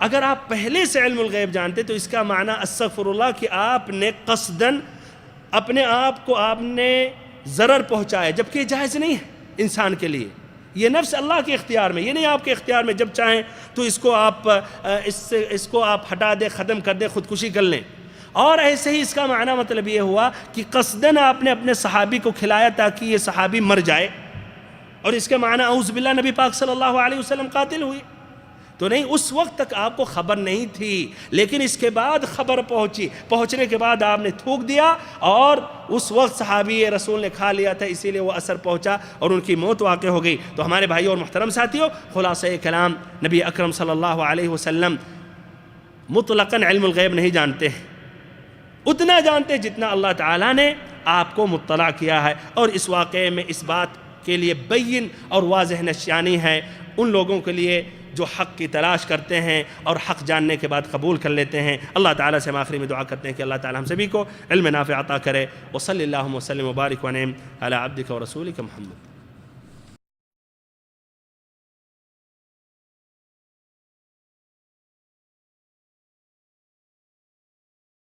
اگر آپ پہلے سے علم الغیب جانتے تو اس کا معنی استغفر اللہ کہ آپ نے قصداً اپنے آپ کو آپ نے ضرر پہنچایا، جبکہ یہ جائز نہیں ہے انسان کے لیے۔ یہ نفس اللہ کے اختیار میں، یہ نہیں آپ کے اختیار میں، جب چاہیں تو اس کو آپ ہٹا دیں، ختم کر دیں، خودکشی کر لیں۔ اور ایسے ہی اس کا معنی مطلب یہ ہوا کہ قصداً آپ نے اپنے صحابی کو کھلایا تاکہ یہ صحابی مر جائے، اور اس کے معنی اعوذ باللہ نبی پاک صلی اللہ علیہ وسلم قاتل ہوئی۔ تو نہیں، اس وقت تک آپ کو خبر نہیں تھی، لیکن اس کے بعد خبر پہنچنے کے بعد آپ نے تھوک دیا، اور اس وقت صحابی رسول نے کھا لیا تھا، اسی لیے وہ اثر پہنچا اور ان کی موت واقع ہو گئی۔ تو ہمارے بھائیوں اور محترم ساتھیوں، خلاصہ کلام، نبی اکرم صلی اللہ علیہ وسلم مطلقاً علم الغیب نہیں جانتے ہیں، اتنا جانتے جتنا اللہ تعالیٰ نے آپ کو مطلع کیا ہے۔ اور اس واقعے میں اس بات کے لیے بین اور واضح نشانی ہے ان لوگوں کے لیے جو حق کی تلاش کرتے ہیں اور حق جاننے کے بعد قبول کر لیتے ہیں۔ اللہ تعالیٰ سے ہم آخری میں دعا کرتے ہیں کہ اللہ تعالیٰ ہم سبھی کو علم نافع عطا کرے۔ وصلی اللہ وسلم وبارک ونعم علی عبدک ورسولک محمد۔